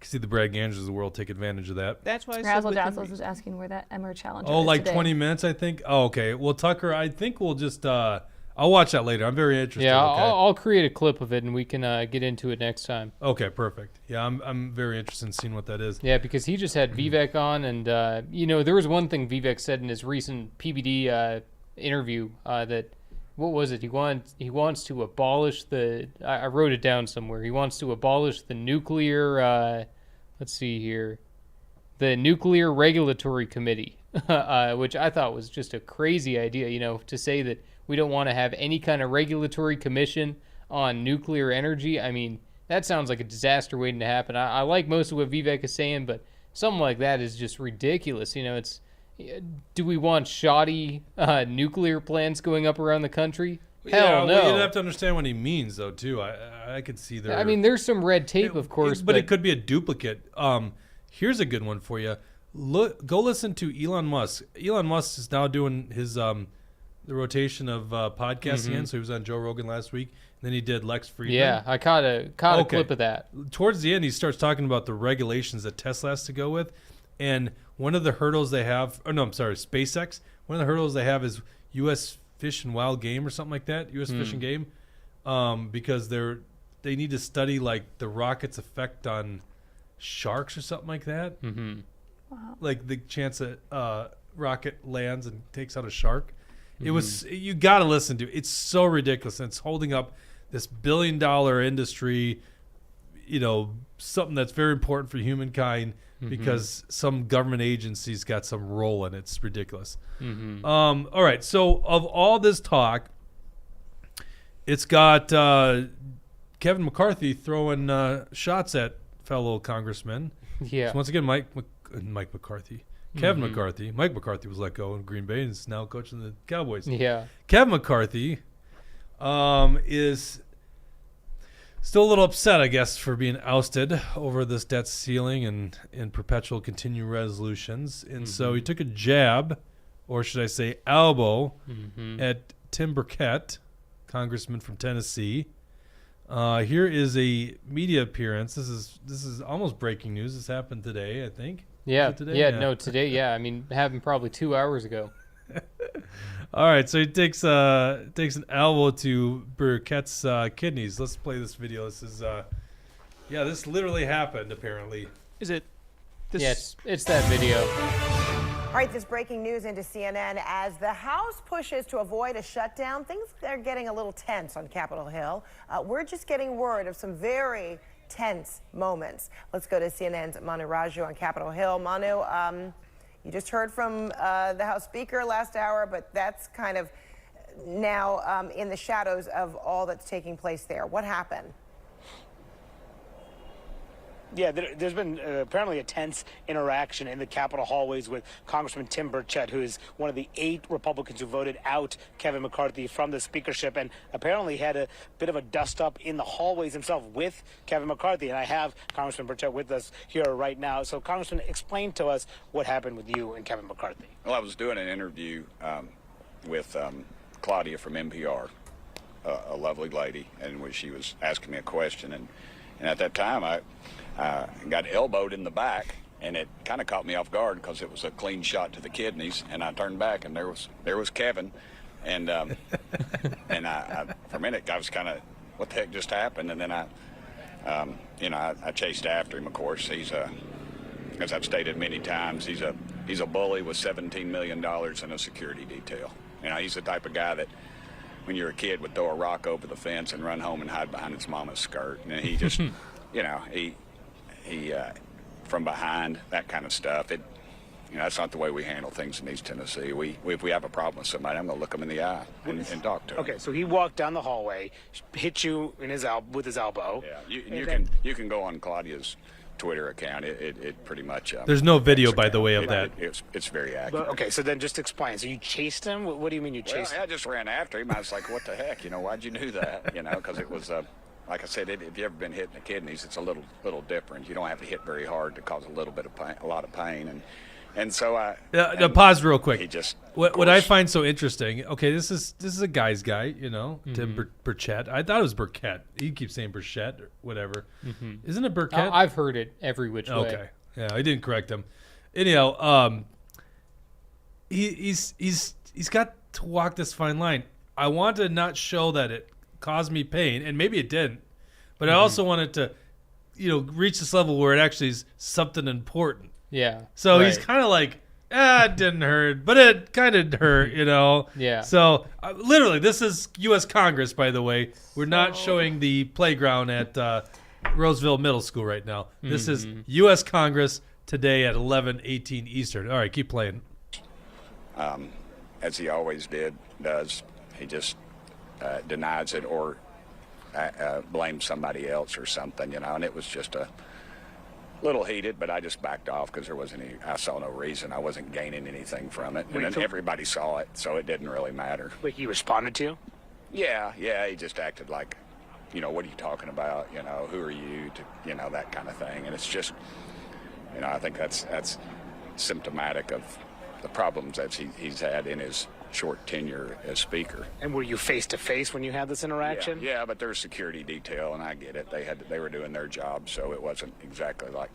can see the Brad Gangers of the world take advantage of that. That's why I said Razzle within Dazzles is reason. asking where that Emmer Challenger Oh, is like today. 20 minutes, I think. Oh, okay. Well, Tucker, I think we'll just I'll watch that later. I'm very interested. Yeah, okay? I'll create a clip of it and we can get into it next time. Okay, perfect. Yeah, I'm very interested in seeing what that is. Yeah, because he just had Vivek on, and there was one thing Vivek said in his recent PBD interview that, what was it? He wants to abolish the. I wrote it down somewhere. He wants to abolish the nuclear. Let's see here, the Nuclear Regulatory Committee, which I thought was just a crazy idea. To say that we don't want to have any kind of regulatory commission on nuclear energy. I mean, that sounds like a disaster waiting to happen. I like most of what Vivek is saying, but something like that is just ridiculous. It's, do we want shoddy nuclear plants going up around the country? Hell no. Well, you'd have to understand what he means, though, too. I could see there. I mean, there's some red tape, of course, but it could be a duplicate. Here's a good one for you. Go listen to Elon Musk. Elon Musk is now doing his the rotation of podcasts again. So he was on Joe Rogan last week. And then he did Lex Fridman. Yeah, I caught a clip of that. Towards the end, he starts talking about the regulations that Tesla has to go with. And one of the hurdles they have, SpaceX. One of the hurdles they have is U.S. Fish and Wild Game or something like that. U.S. Fish and Game, because they need to study like the rocket's effect on sharks or something like that. Mm-hmm. Wow. Like the chance that rocket lands and takes out a shark. It was, you got to listen to it. It's so ridiculous. And it's holding up this $1 billion industry, something that's very important for humankind because some government agency's got some role in it. It's ridiculous. All right. So of all this talk, it's got Kevin McCarthy throwing shots at fellow congressmen. Yeah. So once again, Mike McCarthy. Kevin McCarthy. Mike McCarthy was let go in Green Bay and is now coaching the Cowboys. Yeah. Kevin McCarthy is still a little upset, I guess, for being ousted over this debt ceiling and perpetual continuing resolutions. And so he took a jab, or should I say elbow, at Tim Burkett, congressman from Tennessee. Here is a media appearance. This is almost breaking news. This happened today, I think. Yeah. Today? Yeah. No, today. Yeah. I mean, it happened probably 2 hours ago. All right, so he takes an elbow to Burkett's kidneys. Let's play this video. This is this literally happened apparently. Is it? This Yes, it's that video. All right, this breaking news into CNN. As the House pushes to avoid a shutdown, things are getting a little tense on Capitol Hill. We're just getting word of some very tense moments. Let's go to CNN's Manu Raju on Capitol Hill. Manu, you just heard from the House Speaker last hour, but that's kind of now in the shadows of all that's taking place there. What happened? Yeah, there's been apparently a tense interaction in the Capitol hallways with Congressman Tim Burchett, who is one of the 8 Republicans who voted out Kevin McCarthy from the speakership, and apparently had a bit of a dust-up in the hallways himself with Kevin McCarthy. And I have Congressman Burchett with us here right now. So, Congressman, explain to us what happened with you and Kevin McCarthy. Well, I was doing an interview with Claudia from NPR, a lovely lady, and she was asking me a question, and at that time I got elbowed in the back, and it kind of caught me off guard because it was a clean shot to the kidneys, and I turned back, and there was Kevin, and and I for a minute I was kind of, what the heck just happened? And then I chased after him. Of course, he's as I've stated many times, he's a bully with $17 million in a security detail. He's the type of guy that, when you're a kid, would throw a rock over the fence and run home and hide behind his mama's skirt. And he just, he from behind, that kind of stuff. That's not the way we handle things in East Tennessee. If we have a problem with somebody, I'm going to look them in the eye and talk to them. Okay, so he walked down the hallway, hit you in with his elbow. Yeah, you can go on Claudia's Twitter account. It pretty much. There's no video, by the way, of that. It's very accurate. Okay, so then just explain. So you chased him? What do you mean you chased him? I just ran after him. I was like, what the heck? Why'd you do that? Because it was, like I said, if you've ever been hit in the kidneys, it's a little different. You don't have to hit very hard to cause a little bit of pain, a lot of pain. And, And so I pause real quick. He just what I find so interesting. Okay, this is a guy's guy, Tim Burchett. I thought it was Burkett. You keep saying Burchett or whatever. Isn't it Burkett? I've heard it every which way. Okay, yeah, I didn't correct him. Anyhow, he's got to walk this fine line. I want to not show that it caused me pain, and maybe it didn't, but I also wanted to, reach this level where it actually is something important. Yeah. So he's kind of like, it didn't hurt, but it kind of hurt, Yeah. So literally, this is U.S. Congress, by the way. We're not showing the playground at Roseville Middle School right now. This is U.S. Congress today at 11:18 Eastern. All right, keep playing. As he always does. He just denies it or blames somebody else or something, and it was just a little heated, but I just backed off because I saw no reason. I wasn't gaining anything from it. And then everybody saw it, so it didn't really matter. Wait, he responded to you? Yeah, he just acted like, what are you talking about? Who are you to, that kind of thing. And it's just, I think that's symptomatic of the problems that he's had in his short tenure as speaker. And were you face to face when you had this interaction? Yeah, but there's security detail, and I get it. They were doing their job, so it wasn't exactly like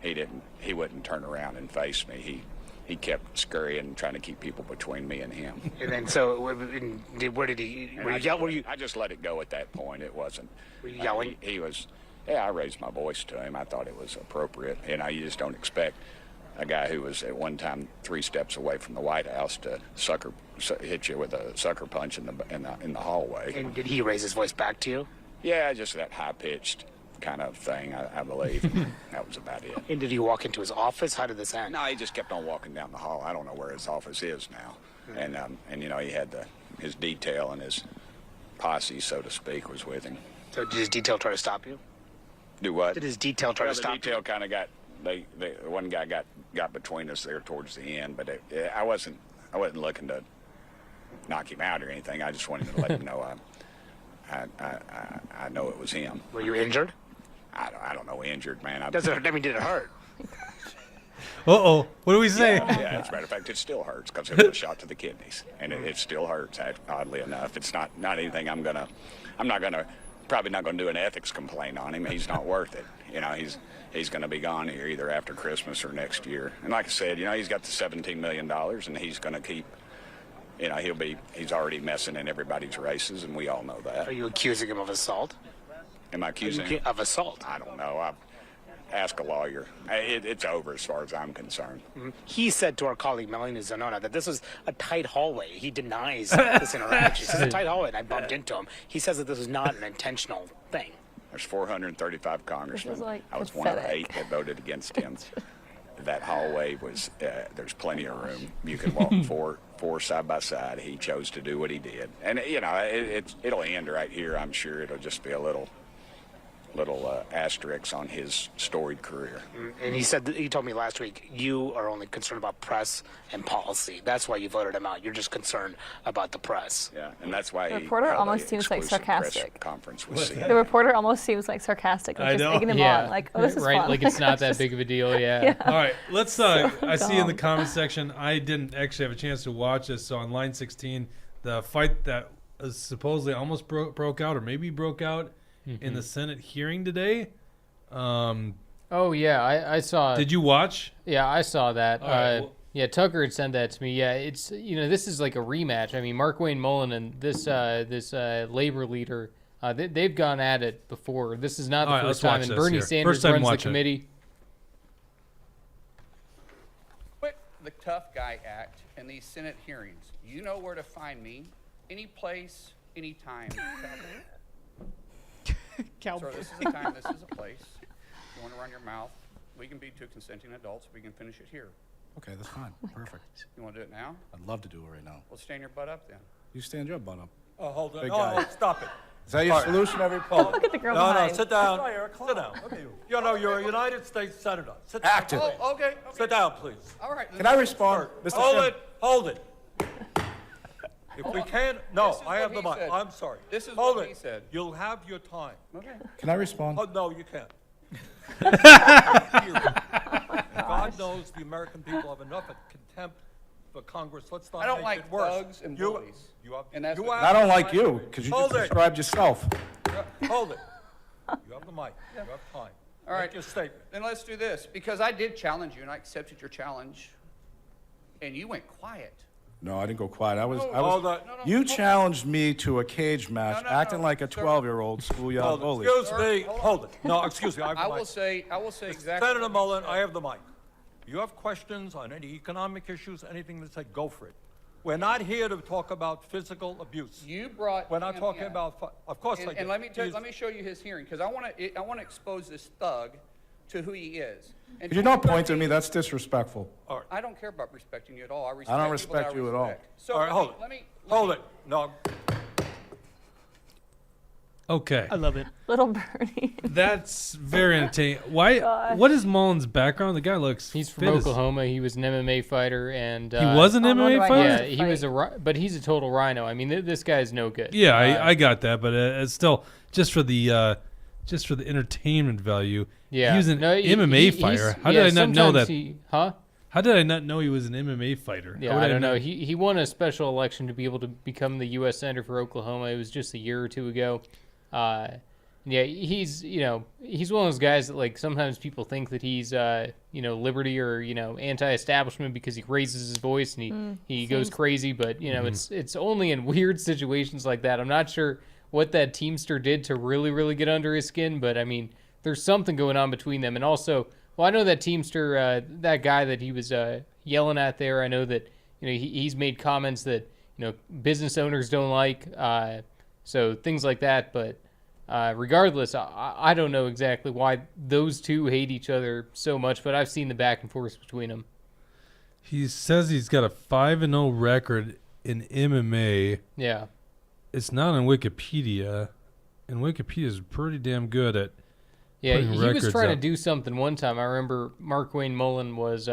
he wouldn't turn around and face me. He kept scurrying and trying to keep people between me and him. And then so where did he? Were you yelling? I just let it go at that point. It wasn't. Were you yelling? He was. Yeah, I raised my voice to him. I thought it was appropriate. You just don't expect a guy who was at one time 3 steps away from the White House to hit you with a sucker punch in the hallway. And did he raise his voice back to you? Yeah, just that high-pitched kind of thing, I believe. That was about it. And did he walk into his office? How did this end? No, he just kept on walking down the hall. I don't know where his office is now. And he had his detail and his posse, so to speak, was with him. So did his detail try to stop you? Do what? Did his detail try to stop you? The detail kind of got. One guy got between us there towards the end, but I wasn't looking to knock him out or anything. I just wanted to let him know I know it was him. Were you injured? I don't know, injured, man. Did it hurt? Uh-oh. What do we say? Yeah, as a matter of fact, it still hurts because it was a shot to the kidneys, and it still hurts. Oddly enough, it's not anything I'm probably not gonna do an ethics complaint on him. He's not worth it. He's going to be gone here either after Christmas or next year. And like I said, he's got the $17 million, and he's going to keep, he's already messing in everybody's races, and we all know that. Are you accusing him of assault? Am I accusing him of assault? I don't know. Ask a lawyer. It's over as far as I'm concerned. Mm-hmm. He said to our colleague Melanie Zanona that this was a tight hallway. He denies this interaction. He says a tight hallway, and I bumped into him. He says that this was not an intentional thing. There's 435 congressmen. I was pathetic. one of the 8 that voted against him. That hallway was, there's plenty of room. You can walk four side by side. He chose to do what he did. And, it'll end right here, I'm sure. It'll just be a little asterisk on his storied career. And he told me last week, you are only concerned about press and policy. That's why you voted him out. You're just concerned about the press. Yeah, and that's why the reporter almost seems like sarcastic. Conference with CNN. The reporter almost seems like sarcastic, like just egging him on, like, oh, this is right, fun. like it's not that big of a deal. Yeah. All right, let's. I see in the comment section. I didn't actually have a chance to watch this. So on line 16, the fight that supposedly almost broke out, or maybe broke out in the Senate hearing today. Oh yeah, I saw. Did you watch? Yeah, I saw that. Right, yeah, Tucker had sent that to me. Yeah, it's this is like a rematch. I mean, Mark Wayne Mullen and this labor leader, they've gone at it before. This is not the first time. And Bernie Sanders runs the committee. Quit the tough guy act in these Senate hearings. You know where to find me, any place, any time. So this is a time, this is a place. You want to run your mouth? We can be 2 consenting adults. We can finish it here. Okay, that's fine. Perfect. You want to do it now? I'd love to do it right now. Well, stand your butt up then. You stand your butt up. Oh, hold on. Big Oh, guy. stop it. Is that your solution, everybody? Look at the girl No, behind. sit down. Sorry, Eric, Sit down. You're a United States Senator. Sit down. Active. Oh, okay. Sit down, please. All right. Can I respond? Mr. Hold it. If we can, no, This is I have what the he mic. said. I'm sorry. This is Hold what it. he said. You'll have your time. Okay. Can I respond? Oh, no, you can't. God knows knows the American people have enough of contempt for Congress. Let's not I don't make like it worse. thugs and You- bullies. You have, And that's you what- have I don't the like mic. you, because you Hold just it. described yourself. Hold it. You have the mic. You have time. All right. Make your statement. Then let's do this, because I did challenge you, and I accepted your challenge, and you went quiet. No, I didn't go quiet. I was. Hold it. You challenged me to a cage match, No, acting no, like a sir. 12-year-old schoolyard Hold bully. it. Excuse Sir, me. hold on. Hold it. No, excuse me. I have the I mic. will say exactly. Senator what you Mullen, said. I have the mic. You have questions on any economic issues, anything to say, go for it. We're not here to talk about physical abuse. You brought. We're not him talking in. about, of course I And, did. and let me He's- show you his hearing, because I want to expose this thug to who he is. And Could you not point at 2013 me? That's disrespectful. I don't care about respecting you at all. I don't respect people that respect you at all. respect. So All right, hold it. let me Hold it. No, Okay. I love it. Little birdie. That's very entertaining. Why? What is Mullen's background? The guy looks. He's from fit as- Oklahoma. He was an MMA fighter, and He was an Oh, no, MMA do I fighter. know? Yeah, he was but he's a total rhino. I mean, this guy's no good. Yeah, I got that, but it's still just for the entertainment value. Yeah, he was an No, MMA he's- fighter. How yeah, did I not know sometimes that? Huh? How did I not know he was an MMA fighter? Yeah, How would I don't know. know? He won a special election to be able to become the U.S. Senator for Oklahoma. It was just a year or two ago. Yeah, he's he's one of those guys that like sometimes people think that he's liberty or anti-establishment because he raises his voice and he goes crazy. But it's only in weird situations like that. I'm not sure what that Teamster did to really get under his skin, but I mean there's something going on between them. And also, well, I know that Teamster, that guy that he was yelling at there. I know that he's made comments that business owners don't like. So things like that, but. Regardless, I don't know exactly why those two hate each other so much, but I've seen the back and forth between them. He says he's got a 5-0 record in MMA. Yeah. It's not on Wikipedia, and Wikipedia is pretty damn good at putting he records was trying up. to do something one time. I remember Mark Wayne Mullen was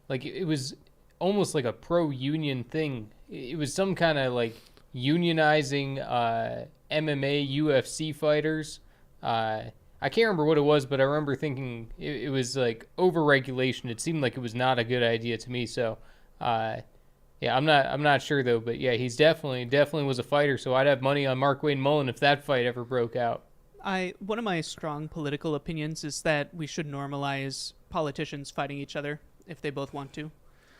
like it was almost like a pro-union thing. It was some kind of like unionizing MMA UFC fighters. I can't remember what it was, but I remember thinking it was like over-regulation. It seemed like it was not a good idea to me. So, yeah, I'm not sure though. But yeah, he's definitely was a fighter. So I'd have money on Mark Wayne Mullen if that fight ever broke out. One of my strong political opinions is that we should normalize politicians fighting each other if they both want to.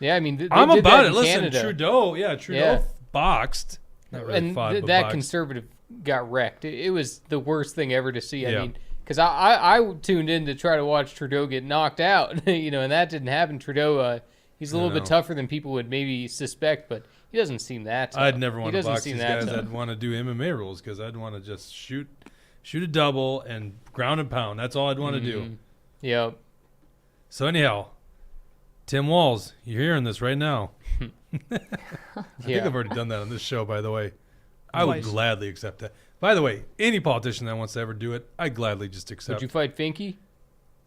Yeah, I mean, they I'm did about that it. in Listen, Canada. Trudeau boxed. Not really And fought, but that boxed. conservative got wrecked. It was the worst thing ever to see. I Yeah. mean, because I tuned in to try to watch Trudeau get knocked out, and that didn't happen. Trudeau, he's a little bit tougher than people would maybe suspect, but he doesn't seem that tough. I'd never He want to doesn't box seem these that guys. tough. I'd want to do MMA rules because I'd want to just shoot a double and ground and pound. That's all I'd want to do. Yep. So anyhow, Tim Walz, you're hearing this right now. I think I've already done that on this show, by the way. I would Twice. gladly accept that. By the way, any politician that wants to ever do it, I gladly just accept. Would you fight Finky?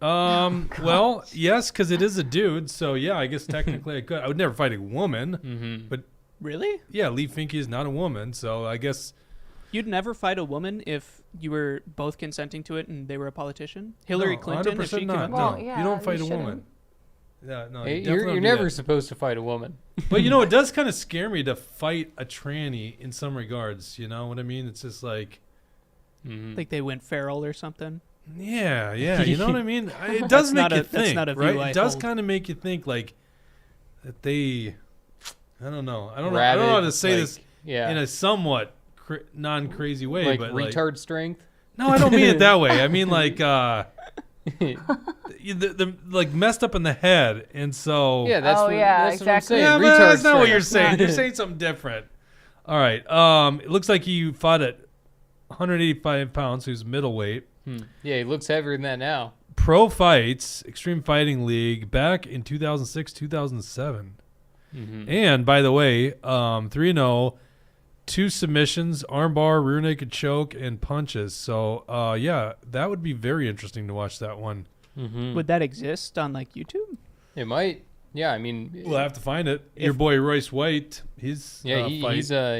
Well, yes, because it is a dude. So yeah, I guess technically I could. I would never fight a woman, but Really? yeah, Lee Finke is not a woman, so I guess You'd never fight a woman if you were both consenting to it and they were a politician? Hillary no, Clinton, if 100% she not. came No, up Well, yeah, you don't you fight a shouldn't. woman. Yeah, no, Hey, you definitely you're don't do never that. supposed to fight a woman. But it does kind of scare me to fight a tranny in some regards. You know what I mean? It's just like, like they went feral or something. yeah, you know what I mean? It does make you that's think, not a view right? I It does hold. kind of make you think, like that they. I don't know. I don't know Rabid, how to say like, this yeah. in a somewhat non-crazy way, Like but retard strength? no, I don't mean it that way. I mean like the like messed up in the head, and so Yeah, that's Oh, what, yeah, that's what I'm exactly. saying. yeah, but Retard that's not what strength. you're saying. You're saying something different. All right. It looks like you fought at 185 pounds. Who's middleweight. Yeah, he looks heavier than that now. Pro Fights, Extreme Fighting League, back in 2006, 2007. And by the way, 3-0, 2 submissions, armbar, rear naked choke, and punches. So, yeah, that would be very interesting to watch that one. Would that exist on like YouTube? It might. Yeah, I mean, We'll have to find it. Your boy Royce White, he's yeah, fight.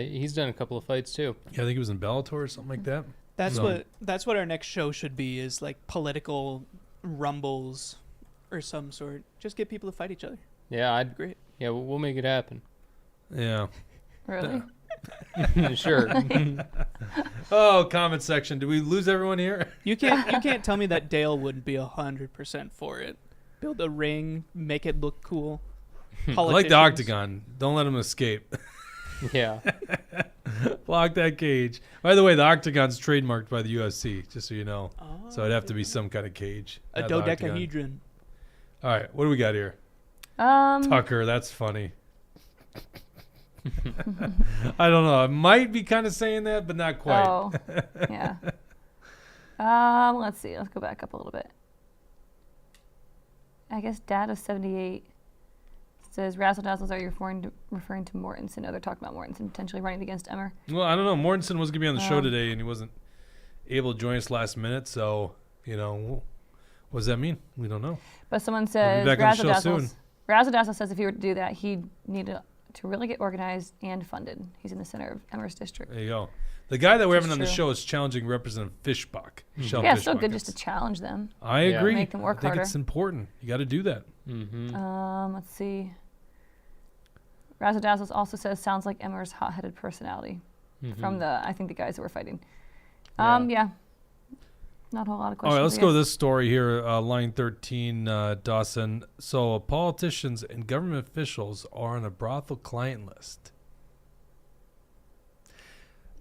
he's done a couple of fights too. Yeah, I think he was in Bellator or something like that. That's So- what our next show should be, is like political rumbles or some sort. Just get people to fight each other. Yeah, Great. Yeah, we'll make it happen. Yeah. Really? Sure. Oh, comment section. Did we lose everyone here? You can't tell me that Dale wouldn't be 100% for it. Build a ring, make it look cool. I like the octagon. Don't let him escape. Yeah. Block that cage. By the way, the octagon's trademarked by the UFC, just so you know. So it'd have to be some kind of cage. A not the octagon. dodecahedron. All right, what do we got here? Um, Tucker, that's funny. I don't know. I might be kind of saying that, but not quite. Oh, yeah. Let's see. Let's go back up a little bit. I guess Data 78 says razzle dazzles are you referring to Mortensen. No, they're talking about Mortensen potentially running against Emmer. Well, I don't know. Mortensen was going to be on the show today, and he wasn't able to join us last minute. So, what does that mean? We don't know. But someone He'll says be back on the show soon. Razzle Dazzle says if he were to do that, he'd need to really get organized and funded. He's in the center of Emmer's district. There you go. The guy that we're having on the true. show is challenging Representative Fishbach. Michelle Yeah, it's still Fishbach. good just to challenge them. I agree. Make them work I think harder. it's important. You got to do that. Let's see. Razzle Dazzle also says sounds like Emmer's hot-headed personality from I think the guys that were fighting. Yeah. Not a whole lot of questions. All right, let's I go to guess. this story here, line 13, Dawson. So politicians and government officials are on a brothel client list.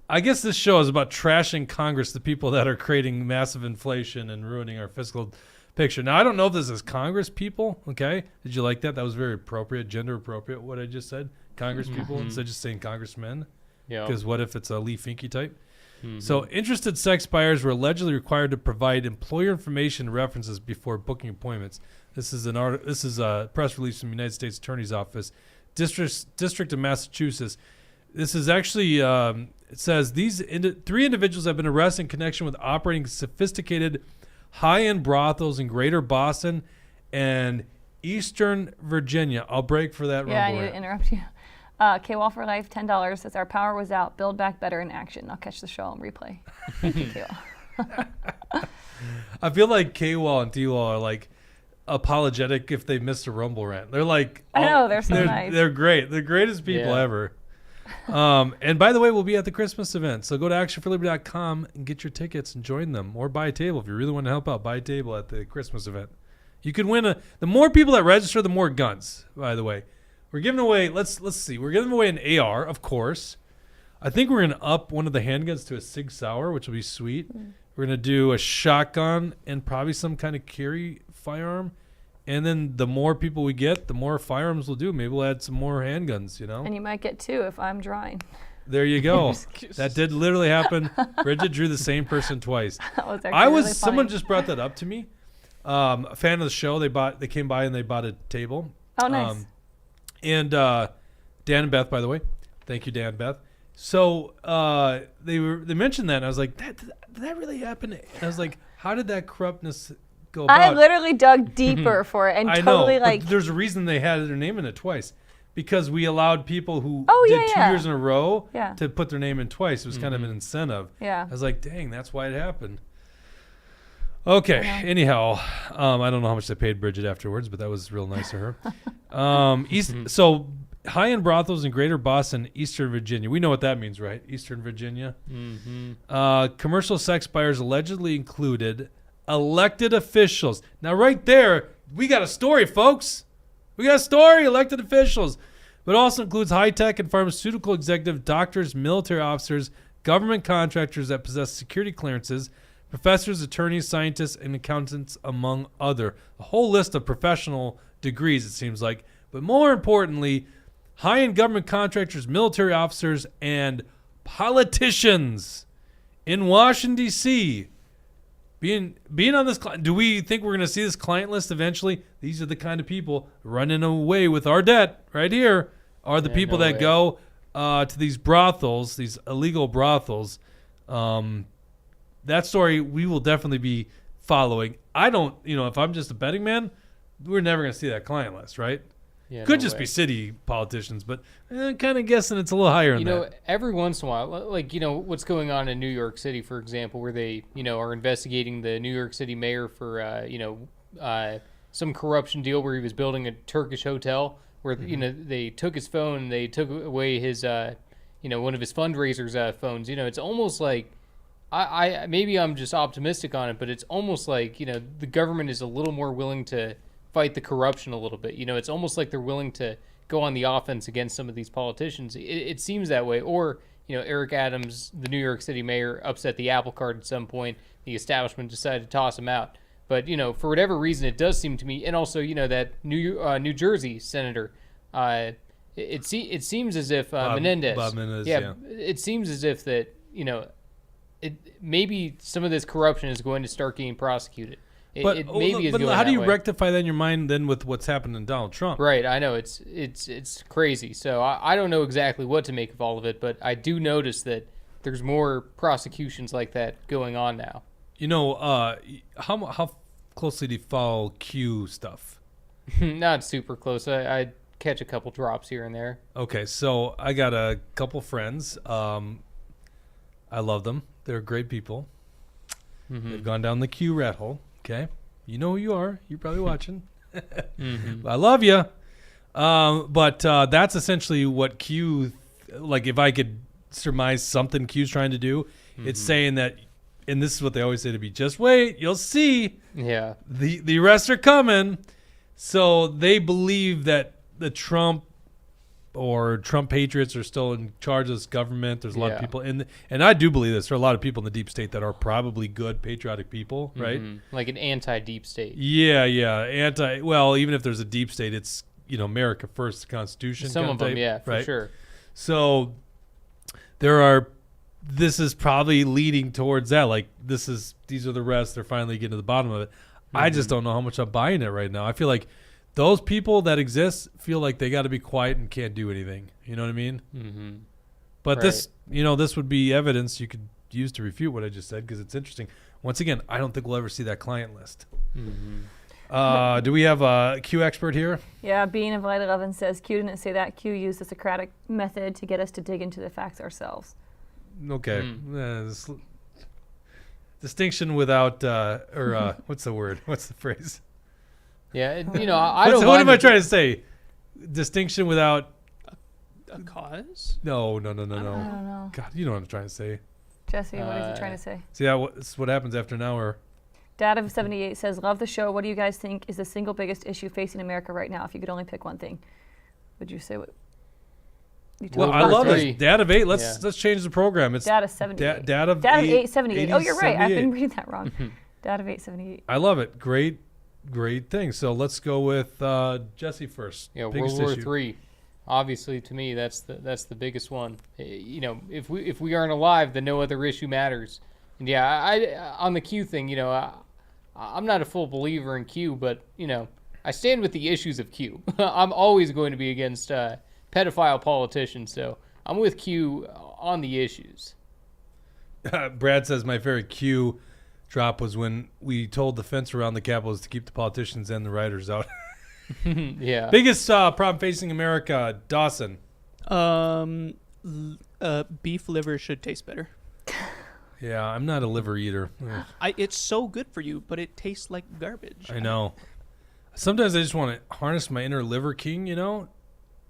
I guess this show is about trashing Congress, the people that are creating massive inflation and ruining our fiscal picture. Now, I don't know if this is Congress people, okay? Did you like that? That was very appropriate, gender appropriate, what I just said. Congress people instead of just saying congressmen. Yeah. Because what if it's a Lee Finke type? So interested sex buyers were allegedly required to provide employer information references before booking appointments. This is a press release from the United States Attorney's Office, District of Massachusetts. This is actually, it says, three individuals have been arrested in connection with operating sophisticated high-end brothels in Greater Boston and Eastern Virginia. I'll break for that. Yeah, I rumble need rant. to interrupt you. K-Wall for Life, $10 says our power was out. Build back better in action. I'll catch the show on replay. Thank you, K-Wall. I feel like K-Wall and T-Wall are like apologetic if they missed a Rumble rant. They're like, I know, they're so nice. They're great. They're the greatest people ever. And by the way, we'll be at the Christmas event. So go to actionforliberty.com and get your tickets and join them, or buy a table if you really want to help out. Buy a table at the Christmas event. You could win the more people that register, the more guns. By the way, we're giving away. Let's see. We're giving away an AR, of course. I think we're gonna up one of the handguns to a Sig Sauer, which will be sweet. We're gonna do a shotgun and probably some kind of carry firearm. And then the more people we get, the more firearms we'll do. Maybe we'll add some more handguns, And you might get two if I'm drawing. There you go. That did literally happen. Bridget drew the same person twice. That was actually really Someone funny. just brought that up to me. A fan of the show. They came by and they bought a table. Oh, nice. And Dan and Beth, by the way. Thank you, Dan and Beth. So they mentioned that, and I was like, did that really happen? And I was like, how did that corruptness go about? I literally dug deeper for it and I totally know, but there's a reason they had their name in it twice. Because we allowed people who did 2 years in a row to put their name in twice. It was kind of an incentive. Yeah. I was like, dang, that's why it happened. Okay. Anyhow, I don't know how much they paid Bridget afterwards, but that was real nice of her. So high-end brothels in Greater Boston, Eastern Virginia. We know what that means, right? Eastern Virginia. Commercial sex buyers allegedly included elected officials. Now, right there, we got a story, folks. We got a story, elected officials. But it also includes high-tech and pharmaceutical executives, doctors, military officers, government contractors that possess security clearances, professors, attorneys, scientists, and accountants, among other. A whole list of professional degrees, it seems like. But more importantly, high-end government contractors, military officers, and politicians in Washington, D.C., being on this, do we think we're going to see this client list eventually? These are the kind of people running away with our debt right here are the people that go to these brothels, these illegal brothels. That story we will definitely be following. I don't, if I'm just a betting man, we're never going to see that client list, right? Yeah, Could no just way. be city politicians, but I'm kind of guessing it's a little higher than that. Every once in a while, like, what's going on in New York City, for example, where they, are investigating the New York City mayor for, some corruption deal where he was building a Turkish hotel where they took his phone, they took away his one of his fundraisers phones. It's almost like I maybe I'm just optimistic on it, but it's almost like the government is a little more willing to fight the corruption a little bit. It's almost like they're willing to go on the offense against some of these politicians. It seems that way. Or Eric Adams, the New York City mayor, upset the apple cart at some point. The establishment decided to toss him out. But for whatever reason, it does seem to me, and also that New Jersey senator, it seems as if Menendez, Bob Menendez, it seems as if that maybe some of this corruption is going to start getting prosecuted. But how do you way. rectify that in your mind then with what's happened in Donald Trump? Right, I know it's crazy. So I don't know exactly what to make of all of it, but I do notice that there's more prosecutions like that going on now. How closely do you follow Q stuff? Not super close. I catch a couple drops here and there. Okay, so I got a couple friends. I love them. They're great people. Mm-hmm. They've gone down the Q rat hole. Okay, you know who you are. You're probably watching. Mm-hmm. I love you. But that's essentially what Q, like if I could surmise something Q's trying to do, it's saying that, and this is what they always say to me, just wait, you'll see. Yeah. The arrests are coming. So they believe that the Trump patriots are still in charge of this government. There's a lot of people and I do believe this. There are a lot of people in the deep state that are probably good, patriotic people, right? Like an anti-deep state. Yeah. Well, even if there's a deep state, it's, America first, the Constitution. Some of them, type, for right? sure. So this is probably leading towards that. Like these are the rest. They're finally getting to the bottom of it. I just don't know how much I'm buying it right now. I feel like those people that exist feel like they got to be quiet and can't do anything. You know what I mean? Mm-hmm. But this would be evidence you could use to refute what I just said because it's interesting. Once again, I don't think we'll ever see that client list. Mm-hmm. Do we have a Q expert here? Yeah, Bean of Light 11 says Q didn't say that. Q used the Socratic method to get us to dig into the facts ourselves. Okay. Distinction without, what's the word? What's the phrase? Yeah, I don't. What am I trying to say? Distinction without a cause? No. I don't know. God, you know what I'm trying to say. Jesse, what is he trying to say? See, this is what happens after an hour. Dad of 78 says, love the show. What do you guys think is the single biggest issue facing America right now? If you could only pick one thing, would you say what? Well, I love this. Dad of 8. Let's change the program. It's Dad of 78. Dad of 878. Oh, you're right. I've been reading that wrong. Dad of 878. I love it. Great thing. So let's go with Jesse first. Yeah, World War III. Obviously, to me, that's the biggest one. If we aren't alive, then no other issue matters. And I on the Q thing, I'm not a full believer in Q, but I stand with the issues of Q. I'm always going to be against pedophile politicians, so I'm with Q on the issues. Brad says my favorite Q drop was when we told the fence around the Capitol is to keep the politicians and the writers out. Yeah. Biggest problem facing America, Dawson. Beef liver should taste better. Yeah, I'm not a liver eater. It's so good for you, but it tastes like garbage. I know. Sometimes I just want to harness my inner liver king,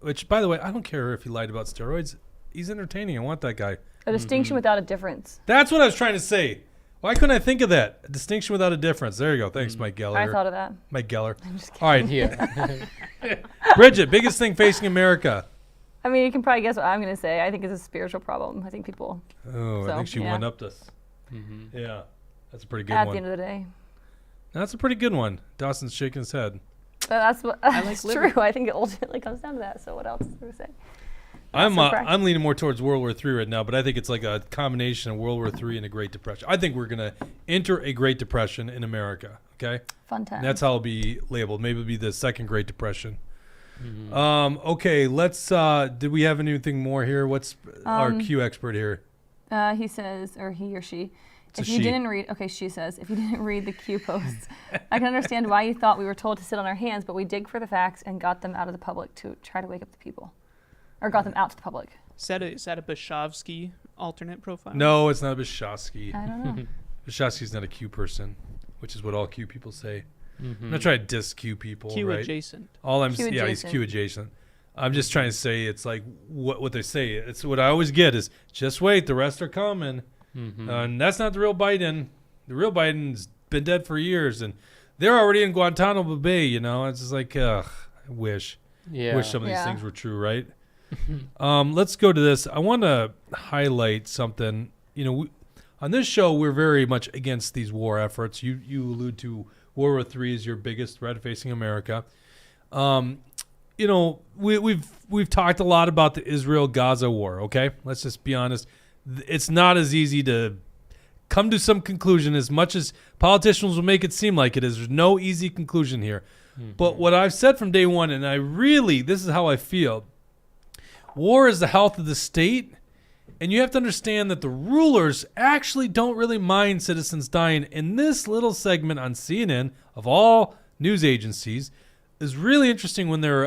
Which, by the way, I don't care if he lied about steroids. He's entertaining. I want that guy. A distinction without a difference. That's what I was trying to say. Why couldn't I think of that? A distinction without a difference. There you go. Thanks, Mike Geller. I thought of that. Mike Geller. I'm just kidding. All right. Yeah. Bridget, biggest thing facing America. I mean, you can probably guess what I'm going to say. I think it's a spiritual problem. I think people... Oh, I think she one-upped us. Mm-hmm. Yeah. That's a pretty good one. At the one. end of the day. That's a pretty good one. Dawson's shaking his head. But that's what that's true. I think it ultimately comes down to that. So what else is there to say? I'm leaning more towards World War III right now, but I think it's like a combination of World War III and a Great Depression. I think we're going to enter a Great Depression in America, okay? Fun time. And that's how it'll be labeled. Maybe it'll be the second Great Depression. Mm-hmm. Okay, let's, did we have anything more here? What's our Q expert here? He says, or he or she, she says, if you didn't read the Q posts, I can understand why you thought we were told to sit on our hands, but we dig for the facts and got them out of the public to try to wake up the people. Or got them out to the public. Is that a Bishovsky alternate profile? No, it's not a Bishovsky. I don't know. Bishovsky's not a Q person, which is what all Q people say. I'm not trying to diss Q people, Q right? adjacent. He's Q adjacent. I'm just trying to say it's like what they say. It's what I always get is just wait, the rest are coming. And that's not the real Biden. The real Biden's been dead for years, and they're already in Guantanamo Bay. It's just like, ugh, I wish some of these things were true, right? Let's go to this. I want to highlight something. On this show, we're very much against these war efforts. You allude to World War III as your biggest threat facing America. We've talked a lot about the Israel-Gaza war. Okay, let's just be honest. It's not as easy to come to some conclusion as much as politicians will make it seem like it is. There's no easy conclusion here. But what I've said from day one, and this is how I feel. War is the health of the state, and you have to understand that the rulers actually don't really mind citizens dying. In this little segment on CNN, of all news agencies, is really interesting when they're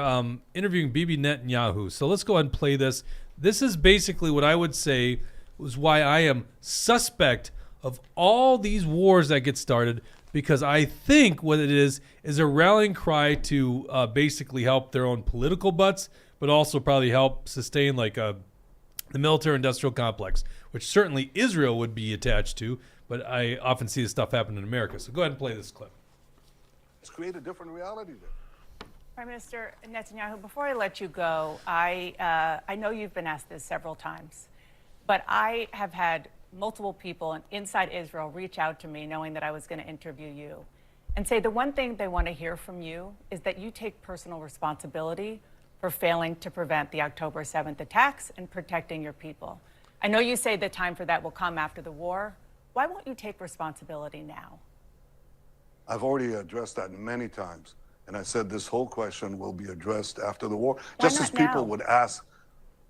interviewing Bibi Netanyahu. So let's go ahead and play this. This is basically what I would say was why I am suspect of all these wars that get started, because I think what it is a rallying cry to basically help their own political butts, but also probably help sustain the military-industrial complex, which certainly Israel would be attached to, but I often see this stuff happen in America. So go ahead and play this clip. Let's create a different reality there. Prime Minister Netanyahu, before I let you go, I know you've been asked this several times, but I have had multiple people inside Israel reach out to me knowing that I was going to interview you and say the one thing they want to hear from you is that you take personal responsibility for failing to prevent the October 7th attacks and protecting your people. I know you say the time for that will come after the war. Why won't you take responsibility now? I've already addressed that many times, and I said this whole question will be addressed after the war. Why Just not as people now? would ask,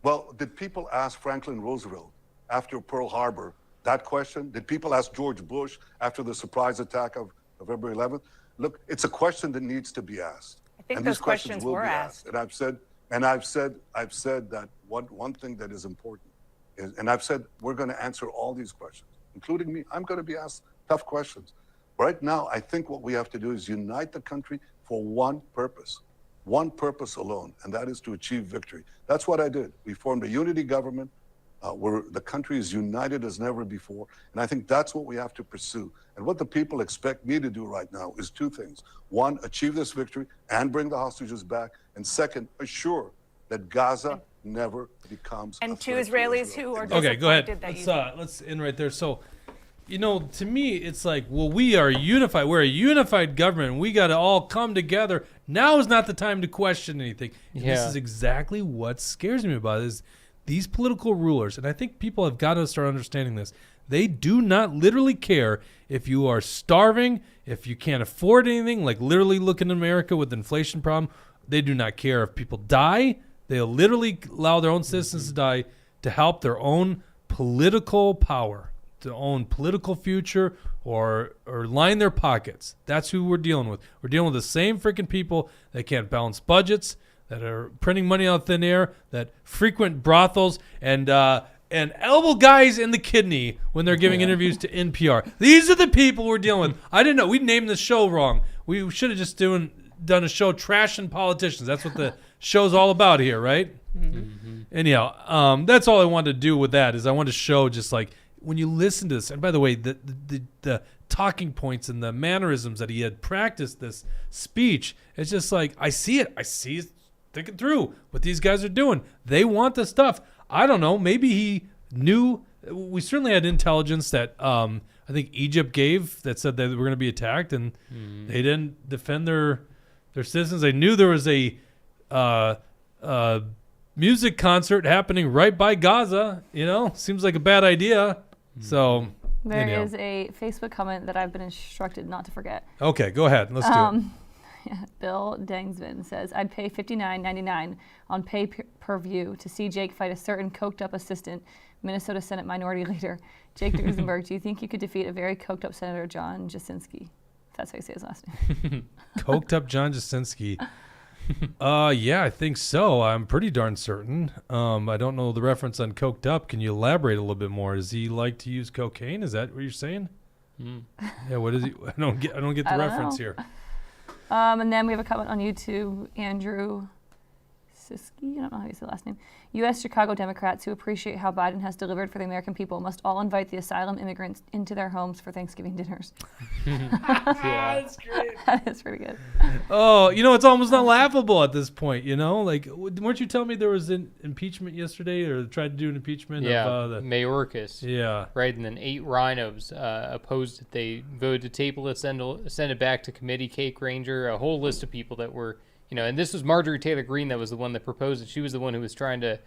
well, did people ask Franklin Roosevelt after Pearl Harbor that question? Did people ask George Bush after the surprise attack of November 11th? Look, it's a question that needs to be asked. I think and those these questions questions will were be asked. And I've said that one thing that is important is, and I've said we're going to answer all these questions, including me. I'm going to be asked tough questions. Right now, I think what we have to do is unite the country for one purpose alone, and that is to achieve victory. That's what I did. We formed a unity government where the country is united as never before, and I think that's what we have to pursue. And what the people expect me to do right now is two things. One, achieve this victory and bring the hostages back, and second, assure that Gaza never becomes And a two threat to Israelis Israel. who are Okay, go ahead. disappointed that Let's end right there. So, to me, it's like, well, we are unified. We're a unified government. We got to all come together. Now is not the time to question anything. And this is exactly what scares me about it, is these political rulers, and I think people have got to start understanding this. They do not literally care if you are starving, if you can't afford anything, like literally look in America with the inflation problem. They do not care if people die. They'll literally allow their own citizens to die to help their own political power, to own political future, or line their pockets. That's who we're dealing with. We're dealing with the same freaking people that can't balance budgets, that are printing money out of thin air, that frequent brothels, and elbow guys in the kidney when they're giving interviews to NPR. These are the people we're dealing with. I didn't know. We named the show wrong. We should have just done a show trashing politicians. That's what the show's all about here, right? Mm-hmm. Anyhow, that's all I wanted to do with that, is I wanted to show just like when you listen to this. And by the way, the talking points and the mannerisms that he had practiced this speech, it's just like I see it thinking through what these guys are doing. They want the stuff. I don't know. Maybe he knew. We certainly had intelligence that I think Egypt gave that said that they were going to be attacked, and they didn't defend their citizens. They knew there was a music concert happening right by Gaza. Seems like a bad idea. So There is a Facebook comment that I've been instructed not to forget. Okay, go ahead. Let's do it. Bill Dangsman says, I'd pay $59.99 on pay-per-view to see Jake fight a certain coked-up assistant Minnesota Senate Minority Leader, Jake Duesenberg. Do you think you could defeat a very coked-up Senator John Jasinski? That's how you say his last name. Coked-up John Jasinski. Yeah, I think so. I'm pretty darn certain. I don't know the reference on coked up. Can you elaborate a little bit more? Does he like to use cocaine? Is that what you're saying? Yeah, what is he? I don't get the reference here. And then we have a comment on YouTube, Andrew Siski, I don't know how you say the last name. U.S. Chicago Democrats who appreciate how Biden has delivered for the American people must all invite the asylum immigrants into their homes for Thanksgiving dinners. That's great. That is pretty good. Oh, it's almost not laughable at this point, Like, weren't you telling me there was an impeachment yesterday, or tried to do an impeachment of the Mayorkas. Yeah. Right, and then 8 rhinos opposed it. They voted to table it, send it back to committee. Kate Granger, a whole list of people that were, and this was Marjorie Taylor Greene that was the one that proposed it. She was the one who was trying to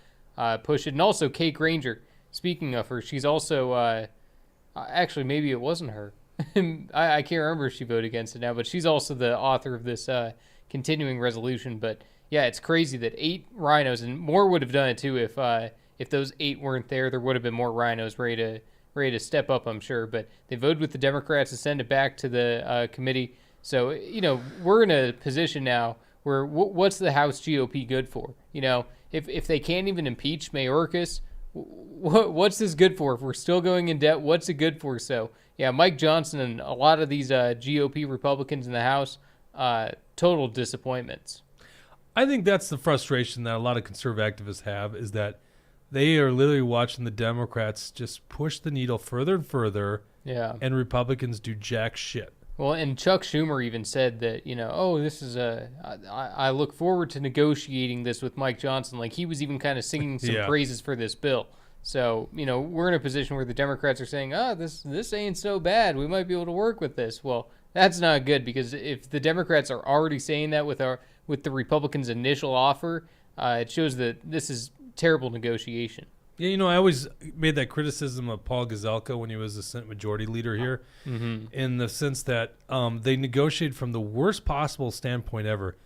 push it. And also Kate Granger, speaking of her, she's also, actually maybe it wasn't her. I can't remember if she voted against it now, but she's also the author of this continuing resolution. But yeah, it's crazy that 8 rhinos, and more would have done it too if those 8 weren't there. There would have been more rhinos ready to step up, I'm sure. But they voted with the Democrats to send it back to the committee. So, we're in a position now where what's the House GOP good for? If they can't even impeach Mayorkas, what's this good for? If we're still going in debt, what's it good for? So, yeah, Mike Johnson and a lot of these GOP Republicans in the House, total disappointments. I think that's the frustration that a lot of conservative activists have, is that they are literally watching the Democrats just push the needle further and further, and Republicans do jack shit. Well, and Chuck Schumer even said that, this is I look forward to negotiating this with Mike Johnson. Like, he was even kind of singing some praises for this bill. So, we're in a position where the Democrats are saying, this ain't so bad. We might be able to work with this. Well, that's not good, because if the Democrats are already saying that with the Republicans' initial offer, it shows that this is terrible negotiation. Yeah, I always made that criticism of Paul Gazelka when he was the Senate Majority Leader here, in the sense that they negotiated from the worst possible standpoint ever,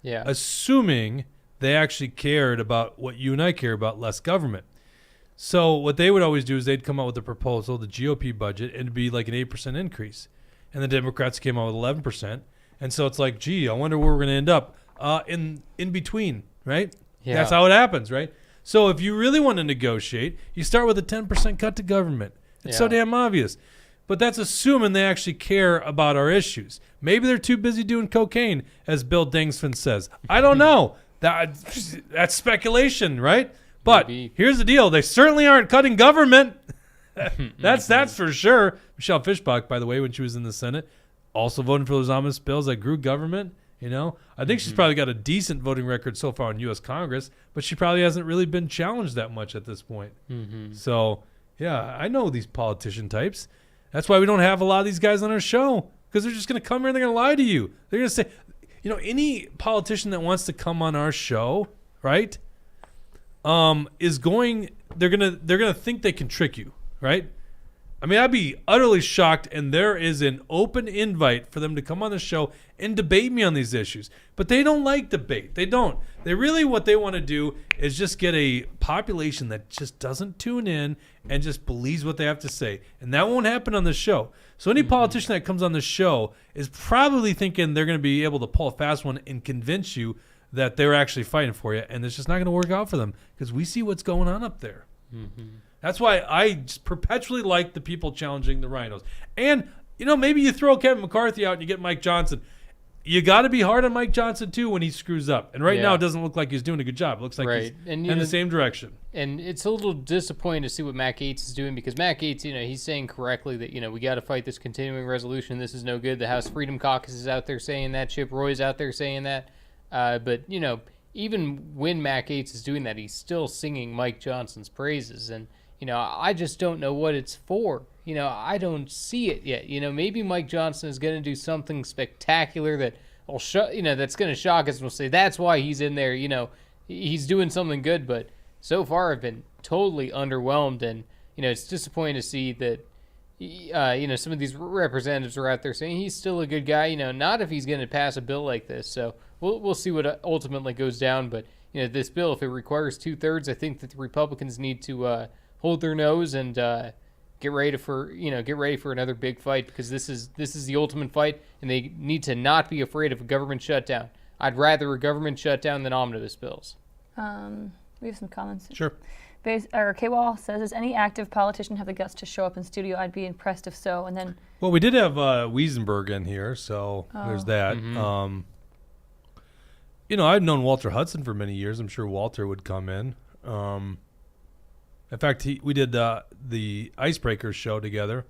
assuming they actually cared about what you and I care about, less government. So what they would always do is they'd come out with a proposal, the GOP budget, and it'd be like an 8% increase. And the Democrats came out with 11%. And so it's like, gee, I wonder where we're going to end up in between, right? Yeah. That's how it happens, right? So if you really want to negotiate, you start with a 10% cut to government. It's so damn obvious. But that's assuming they actually care about our issues. Maybe they're too busy doing cocaine, as Bill Dingsford says. I don't know. That's speculation, right? But here's the deal. They certainly aren't cutting government. That's for sure. Michelle Fischbach, by the way, when she was in the Senate, also voting for those ominous bills that grew government. I think she's probably got a decent voting record so far in U.S. Congress, but she probably hasn't really been challenged that much at this point. So, yeah, I know these politician types. That's why we don't have a lot of these guys on our show, because they're just going to come here and they're going to lie to you. They're going to say, any politician that wants to come on our show, right, they're going to think they can trick you, right? I mean, I'd be utterly shocked, and there is an open invite for them to come on the show and debate me on these issues. But they don't like debate. They don't. What they want to do is just get a population that just doesn't tune in and just believes what they have to say. And that won't happen on the show. So any politician that comes on the show is probably thinking they're going to be able to pull a fast one and convince you that they're actually fighting for you, and it's just not going to work out for them, because we see what's going on up there. That's why I just perpetually like the people challenging the rhinos. And, maybe you throw Kevin McCarthy out and you get Mike Johnson. You got to be hard on Mike Johnson, too, when he screws up. And right now, it doesn't look like he's doing a good job. It looks like he's in the same direction. And it's a little disappointing to see what Matt Gaetz is doing, because Matt Gaetz, he's saying correctly that, we got to fight this continuing resolution. This is no good. The House Freedom Caucus is out there saying that. Chip Roy's out there saying that. But, even when Matt Gaetz is doing that, he's still singing Mike Johnson's praises. And, I just don't know what it's for. I don't see it yet. Maybe Mike Johnson is going to do something spectacular that will that's going to shock us, and we'll say that's why he's in there. He's doing something good. But so far, I've been totally underwhelmed, and it's disappointing to see that. Some of these representatives are out there saying he's still a good guy. Not if he's going to pass a bill like this. So we'll see what ultimately goes down. But this bill, if it requires 2/3, I think that the Republicans need to hold their nose and get ready for another big fight, because this is the ultimate fight, and they need to not be afraid of a government shutdown. I'd rather a government shutdown than omnibus bills. We have some comments. Sure. K-Wall says, does any active politician have the guts to show up in studio? I'd be impressed if so. And then, Well, we did have Wiesenberg in here, so there's that. I've known Walter Hudson for many years. I'm sure Walter would come in. In fact, we did the Icebreakers show together.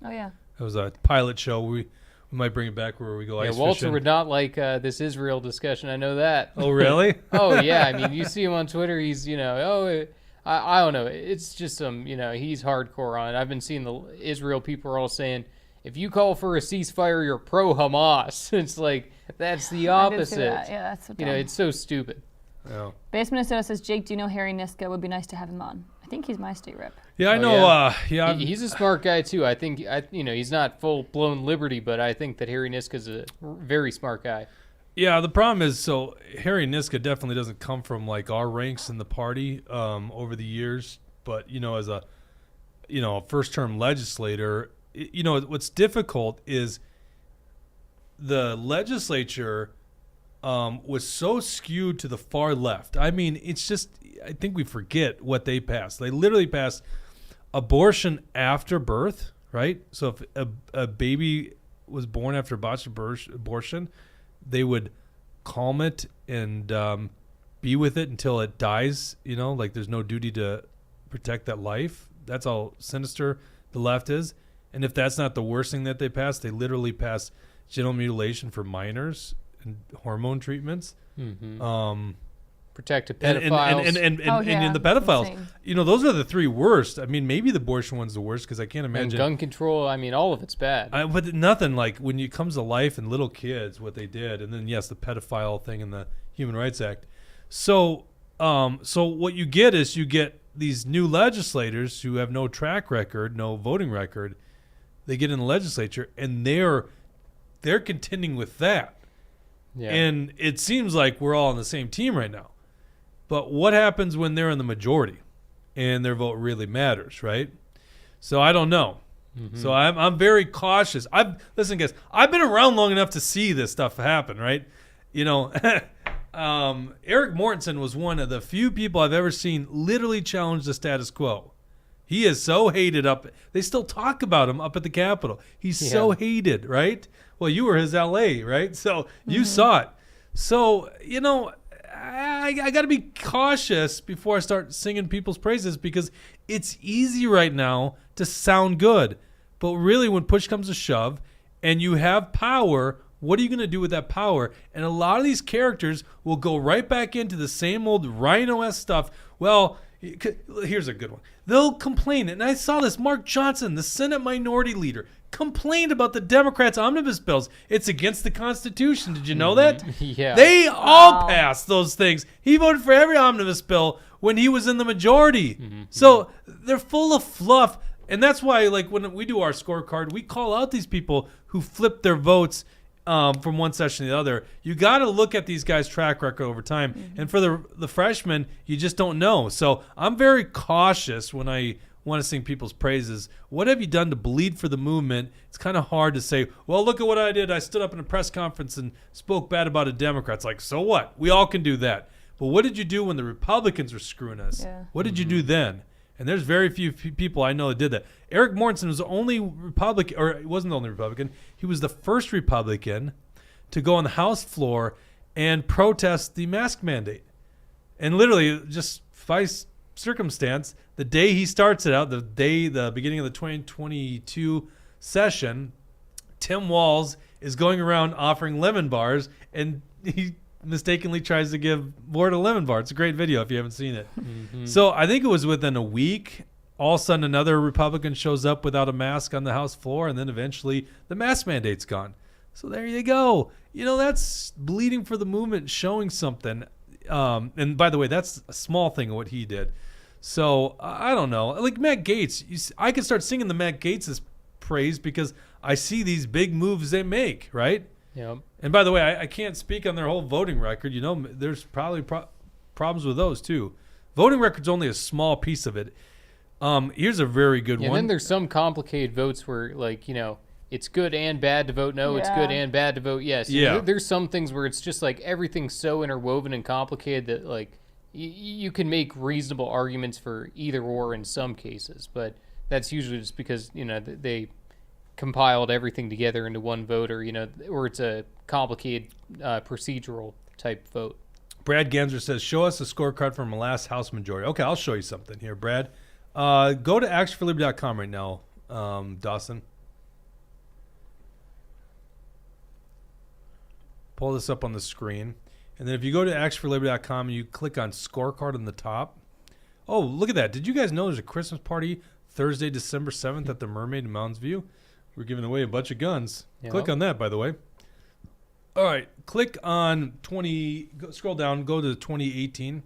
oh yeah, It was a pilot show. We might bring it back where we go ice Walter fishing. would not like this Israel discussion. I know that. Oh, really? Oh, yeah. I mean, you see him on Twitter. He's, I don't know. It's just he's hardcore on it. I've been seeing the Israel people are all saying, if you call for a ceasefire, you're pro-Hamas. It's like, that's the I did see opposite. that. Yeah, that's so dumb. It's so stupid. Yeah. Base Minnesota says, Jake, do you know Harry Niska? Would be nice to have him on. I think he's my state rep. Yeah, I know. He's a smart guy too. I think he's not full blown liberty, but I think that Harry Niska's a very smart guy. Yeah, the problem is, so Harry Niska definitely doesn't come from like our ranks in the party over the years, but as a first term legislator, what's difficult is the legislature was so skewed to the far left. I mean, it's just, I think we forget what they passed. They literally passed abortion after birth, right? So if a baby was born after botched abortion, they would calm it and be with it until it dies, like there's no duty to protect that life. That's how sinister the left is. And if that's not the worst thing that they passed, they literally passed genital mutilation for minors and hormone treatments. Protected pedophiles. And the pedophiles. Those are the three worst. I mean, maybe the abortion one's the worst because I can't imagine. And gun control, I mean, all of it's bad. But nothing like when it comes to life and little kids, what they did. And then, yes, the pedophile thing in the Human Rights Act. So what you get is you get these new legislators who have no track record, no voting record. They get in the legislature, and they're contending with that. Yeah. And it seems like we're all on the same team right now. But what happens when they're in the majority and their vote really matters, right? So I don't know. So I'm very cautious. Listen, guys, I've been around long enough to see this stuff happen, right? Eric Mortensen was one of the few people I've ever seen literally challenge the status quo. He is so hated up. They still talk about him up at the Capitol. He's so hated, right? Well, you were his LA, right? So you saw it. So, I got to be cautious before I start singing people's praises because it's easy right now to sound good. But really, when push comes to shove and you have power, what are you going to do with that power? And a lot of these characters will go right back into the same old Rhino-esque stuff. Well, here's a good one. They'll complain. And I saw this. Mark Johnson, the Senate Minority Leader, complained about the Democrats' omnibus bills. It's against the Constitution. Did you know that? Yeah. They all passed those things. He voted for every omnibus bill when he was in the majority. So they're full of fluff. And that's why, like, when we do our scorecard, we call out these people who flip their votes from one session to the other. You got to look at these guys' track record over time. And for the freshmen, you just don't know. So I'm very cautious when I want to sing people's praises. What have you done to bleed for the movement? It's kind of hard to say, well, look at what I did. I stood up in a press conference and spoke bad about a Democrat. It's like, so what? We all can do that. But what did you do when the Republicans were screwing us? Yeah. What did you do then? And there's very few people I know that did that. Eric Mortensen was the only Republican, or he wasn't the only Republican. He was the first Republican to go on the House floor and protest the mask mandate. And literally, just by circumstance, the day he starts it out, the beginning of the 2022 session, Tim Walz is going around offering lemon bars, and he mistakenly tries to give more to lemon bar. It's a great video if you haven't seen it. So I think it was within a week, all of a sudden another Republican shows up without a mask on the House floor, and then eventually the mask mandate's gone. So there you go. That's bleeding for the movement, showing something. And by the way, that's a small thing of what he did. So I don't know. Like Matt Gaetz, I can start singing the Matt Gaetz' praise because I see these big moves they make, right? Yeah. And by the way, I can't speak on their whole voting record. There's probably problems with those too. Voting record's only a small piece of it. Here's a very good one. And then there's some complicated votes where, like, it's good and bad to vote no. It's good and bad to vote yes. Yeah. There's some things where it's just like everything's so interwoven and complicated that, like, you can make reasonable arguments for either or in some cases, but that's usually just because, they compiled everything together into one vote, or it's a complicated procedural type vote. Brad Ganser says, show us a scorecard from the last House majority. Okay, I'll show you something here, Brad. Go to actionforliberty.com right now, Dawson. Pull this up on the screen. And then if you go to actionforliberty.com and you click on scorecard on the top. Oh, look at that. Did you guys know there's a Christmas party Thursday, December 7th at the Mermaid in Mounds View? We're giving away a bunch of guns. Yep. Click on that, by the way. All right. Click on scroll down, go to 2018.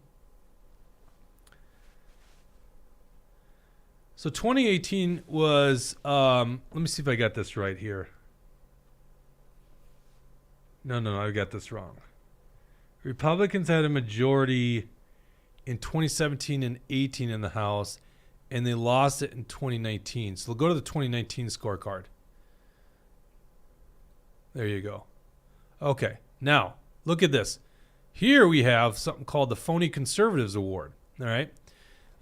So 2018 was, let me see if I got this right here. No, I got this wrong. Republicans had a majority in 2017 and 18 in the House, and they lost it in 2019. So they'll go to the 2019 scorecard. There you go. Okay, now look at this. Here we have something called the Phony Conservatives Award. All right.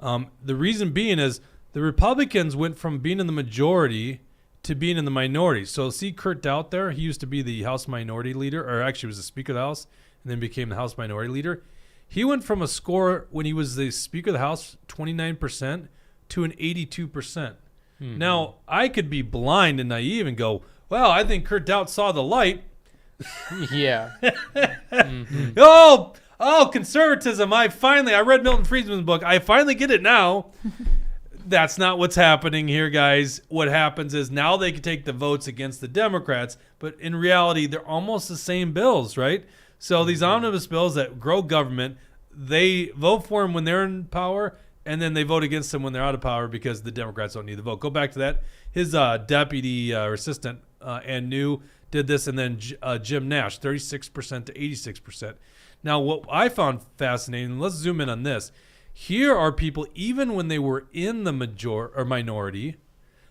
The reason being is the Republicans went from being in the majority to being in the minority. So see Kurt Doubt there? He used to be the House Minority Leader, or actually was the Speaker of the House, and then became the House Minority Leader. He went from a score when he was the Speaker of the House, 29%, to an 82%. Mm-hmm. Now, I could be blind and naive and go, well, I think Kurt Doubt saw the light. Yeah. Mm-hmm. Oh, conservatism. I read Milton Friedman's book. I finally get it now. That's not what's happening here, guys. What happens is now they can take the votes against the Democrats, but in reality, they're almost the same bills, right? So these omnibus bills that grow government, they vote for them when they're in power, and then they vote against them when they're out of power because the Democrats don't need the vote. Go back to that. His deputy or assistant, Ann New, did this, and then Jim Nash, 36% to 86%. Now, what I found fascinating, let's zoom in on this. Here are people, even when they were in the minority,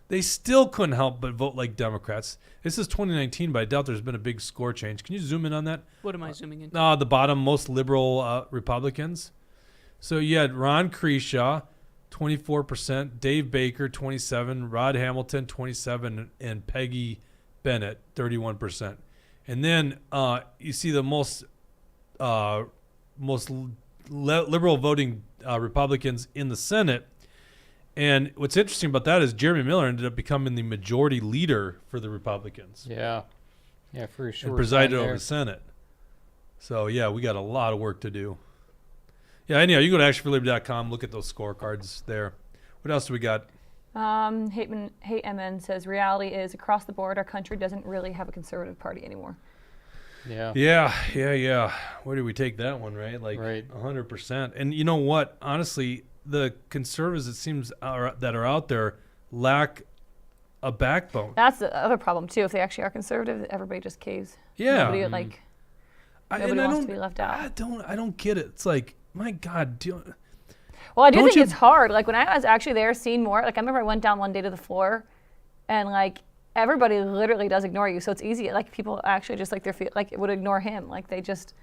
they still couldn't help but vote like Democrats. This is 2019, but I doubt there's been a big score change. Can you zoom in on that? What am I zooming in? The bottom, most liberal Republicans. So you had Ron Kreshaw, 24%, Dave Baker, 27%, Rod Hamilton, 27%, and Peggy Bennett, 31%. And then you see the most liberal voting Republicans in the Senate. And what's interesting about that is Jeremy Miller ended up becoming the majority leader for the Republicans. Yeah, for sure. And presided over the Senate. So, yeah, we got a lot of work to do. Yeah, anyhow, you go to actionforliberty.com, look at those scorecards there. What else do we got? Hate MN says, reality is across the board, our country doesn't really have a conservative party anymore. Yeah. Where do we take that one, right? Like, right. 100%. And you know what? Honestly, the conservatives, it seems, that are out there lack a backbone. That's the other problem, too. If they actually are conservative, everybody just caves. Yeah. Nobody, nobody wants to be left out. I don't get it. It's like, my God. Well, I do think it's hard. Like, when I was actually there seeing more, like, I remember I went down one day to the floor, and, like, everybody literally does ignore you. So it's easy. Like, people actually just, would ignore him. Like, they just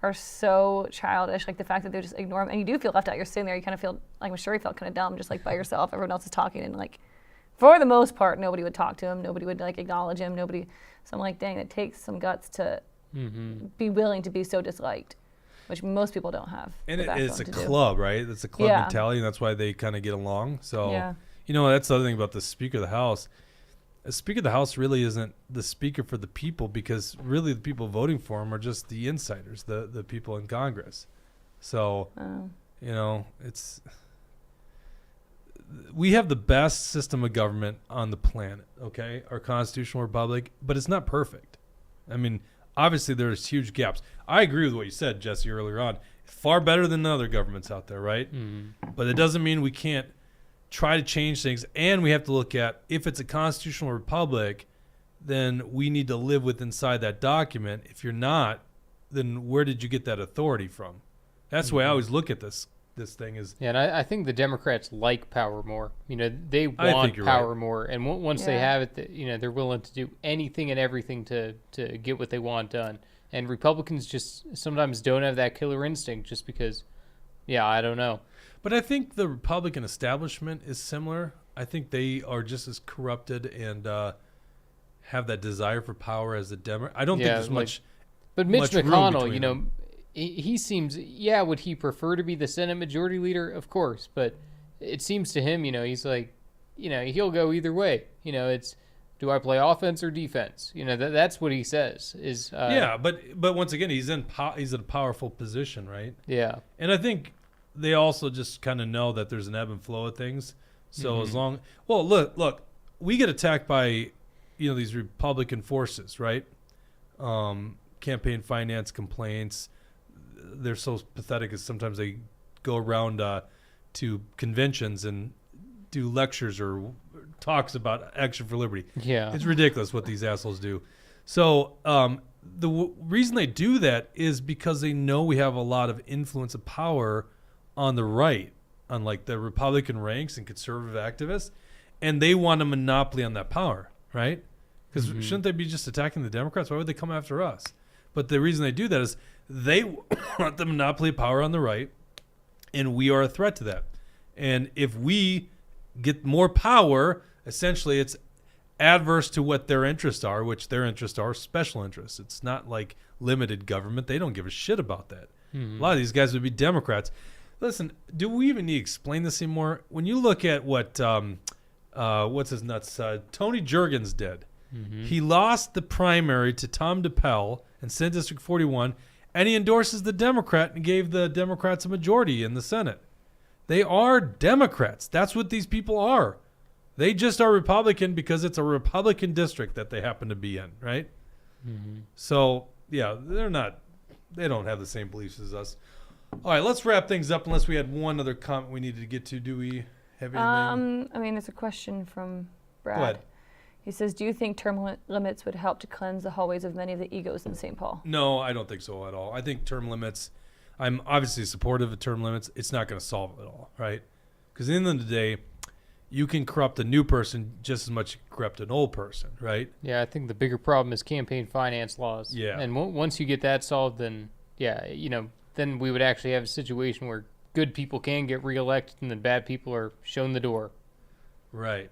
are so childish. Like, the fact that they just ignore him. And you do feel left out. You're sitting there. You kind of feel, like, I'm sure he felt kind of dumb, just, like, by yourself. Everyone else is talking. And, like, for the most part, nobody would talk to him. Nobody would, like, acknowledge him. So I'm like, dang, it takes some guts to be willing to be so disliked, which most people don't have. And it's a club, right? It's a club mentality, and that's why they kind of get along. So, that's the other thing about the Speaker of the House. The Speaker of the House really isn't the Speaker for the people, because really the people voting for him are just the insiders, the people in Congress. So, we have the best system of government on the planet, okay? Our constitutional republic, but it's not perfect. I mean, obviously there's huge gaps. I agree with what you said, Jesse, earlier on. Far better than other governments out there, right? Mm-hmm. But it doesn't mean we can't try to change things. And we have to look at, if it's a constitutional republic, then we need to live with inside that document. If you're not, then where did you get that authority from? That's the way I always look at this thing is. Yeah, and I think the Democrats like power more. They want power more, and once they have it, they're willing to do anything and everything to get what they want done. And Republicans just sometimes don't have that killer instinct, just because, yeah, I don't know. But I think the Republican establishment is similar. I think they are just as corrupted and have that desire for power as the Democrats. I don't think there's much. But Mitch much room McConnell, between them. he seems, yeah, would he prefer to be the Senate Majority Leader? Of course, but it seems to him, he's like, he'll go either way. It's, do I play offense or defense? That's what he says. Is yeah, but once again, he's in a powerful position, right? Yeah, and I think they also just kind of know that there's an ebb and flow of things. So as long, well, look, we get attacked by, these Republican forces, right? Campaign finance complaints. They're so pathetic as sometimes they go around to conventions and do lectures or talks about Action for Liberty. Yeah. It's ridiculous what these assholes do. So the reason they do that is because they know we have a lot of influence and power on the right, on like the Republican ranks and conservative activists, and they want a monopoly on that power, right? Because shouldn't they be just attacking the Democrats? Why would they come after us? But the reason they do that is they want the monopoly of power on the right, and we are a threat to that. And if we get more power, essentially it's adverse to what their interests are, which their interests are special interests. It's not like limited government. They don't give a shit about that. A lot of these guys would be Democrats. Listen, do we even need to explain this anymore? When you look at what, what's his nuts, Tony Jurgens did, he lost the primary to Tom DePel in Senate District 41, and he endorses the Democrat and gave the Democrats a majority in the Senate. They are Democrats. That's what these people are. They just are Republican because it's a Republican district that they happen to be in, right? So, yeah, they don't have the same beliefs as us. All right, let's wrap things up unless we had one other comment we needed to get to. Do we have anything? I mean, it's a question from Brad. Go ahead. He says, do you think term limits would help to cleanse the hallways of many of the egos in St. Paul? No, I don't think so at all. I think term limits, I'm obviously supportive of term limits. It's not going to solve it all, right? Because at the end of the day, you can corrupt a new person just as much as you can corrupt an old person, right? Yeah, I think the bigger problem is campaign finance laws. Yeah. And once you get that solved, then, then we would actually have a situation where good people can get reelected and then bad people are shown the door. Right.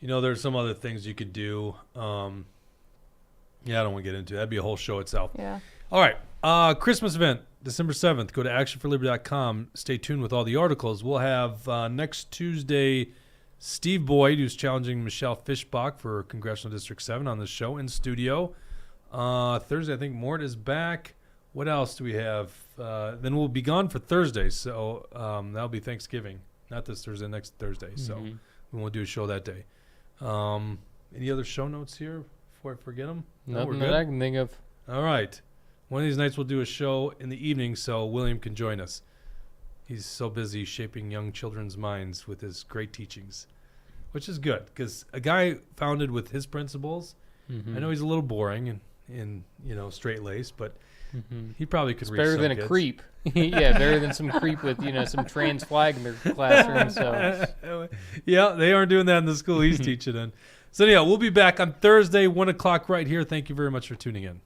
There's some other things you could do. I don't want to get into it. That'd be a whole show itself. Yeah. All right. Christmas event, December 7th. Go to actionforliberty.com. Stay tuned with all the articles. We'll have next Tuesday Steve Boyd, who's challenging Michelle Fischbach for Congressional District 7 on the show in studio. Thursday, I think Mort is back. What else do we have? Then we'll be gone for Thursday. So that'll be Thanksgiving. Not this Thursday, next Thursday. So we won't do a show that day. Any other show notes here before I forget them? Nothing that I can think of. All right. One of these nights we'll do a show in the evening so William can join us. He's so busy shaping young children's minds with his great teachings, which is good because a guy founded with his principles, I know he's a little boring and straight-laced, but he probably could reach better some than kids. A creep. Yeah, better than some creep with, some trans flag in their classroom. So yeah, they aren't doing that in the school he's teaching in. So anyhow, we'll be back on Thursday, 1 o'clock right here. Thank you very much for tuning in.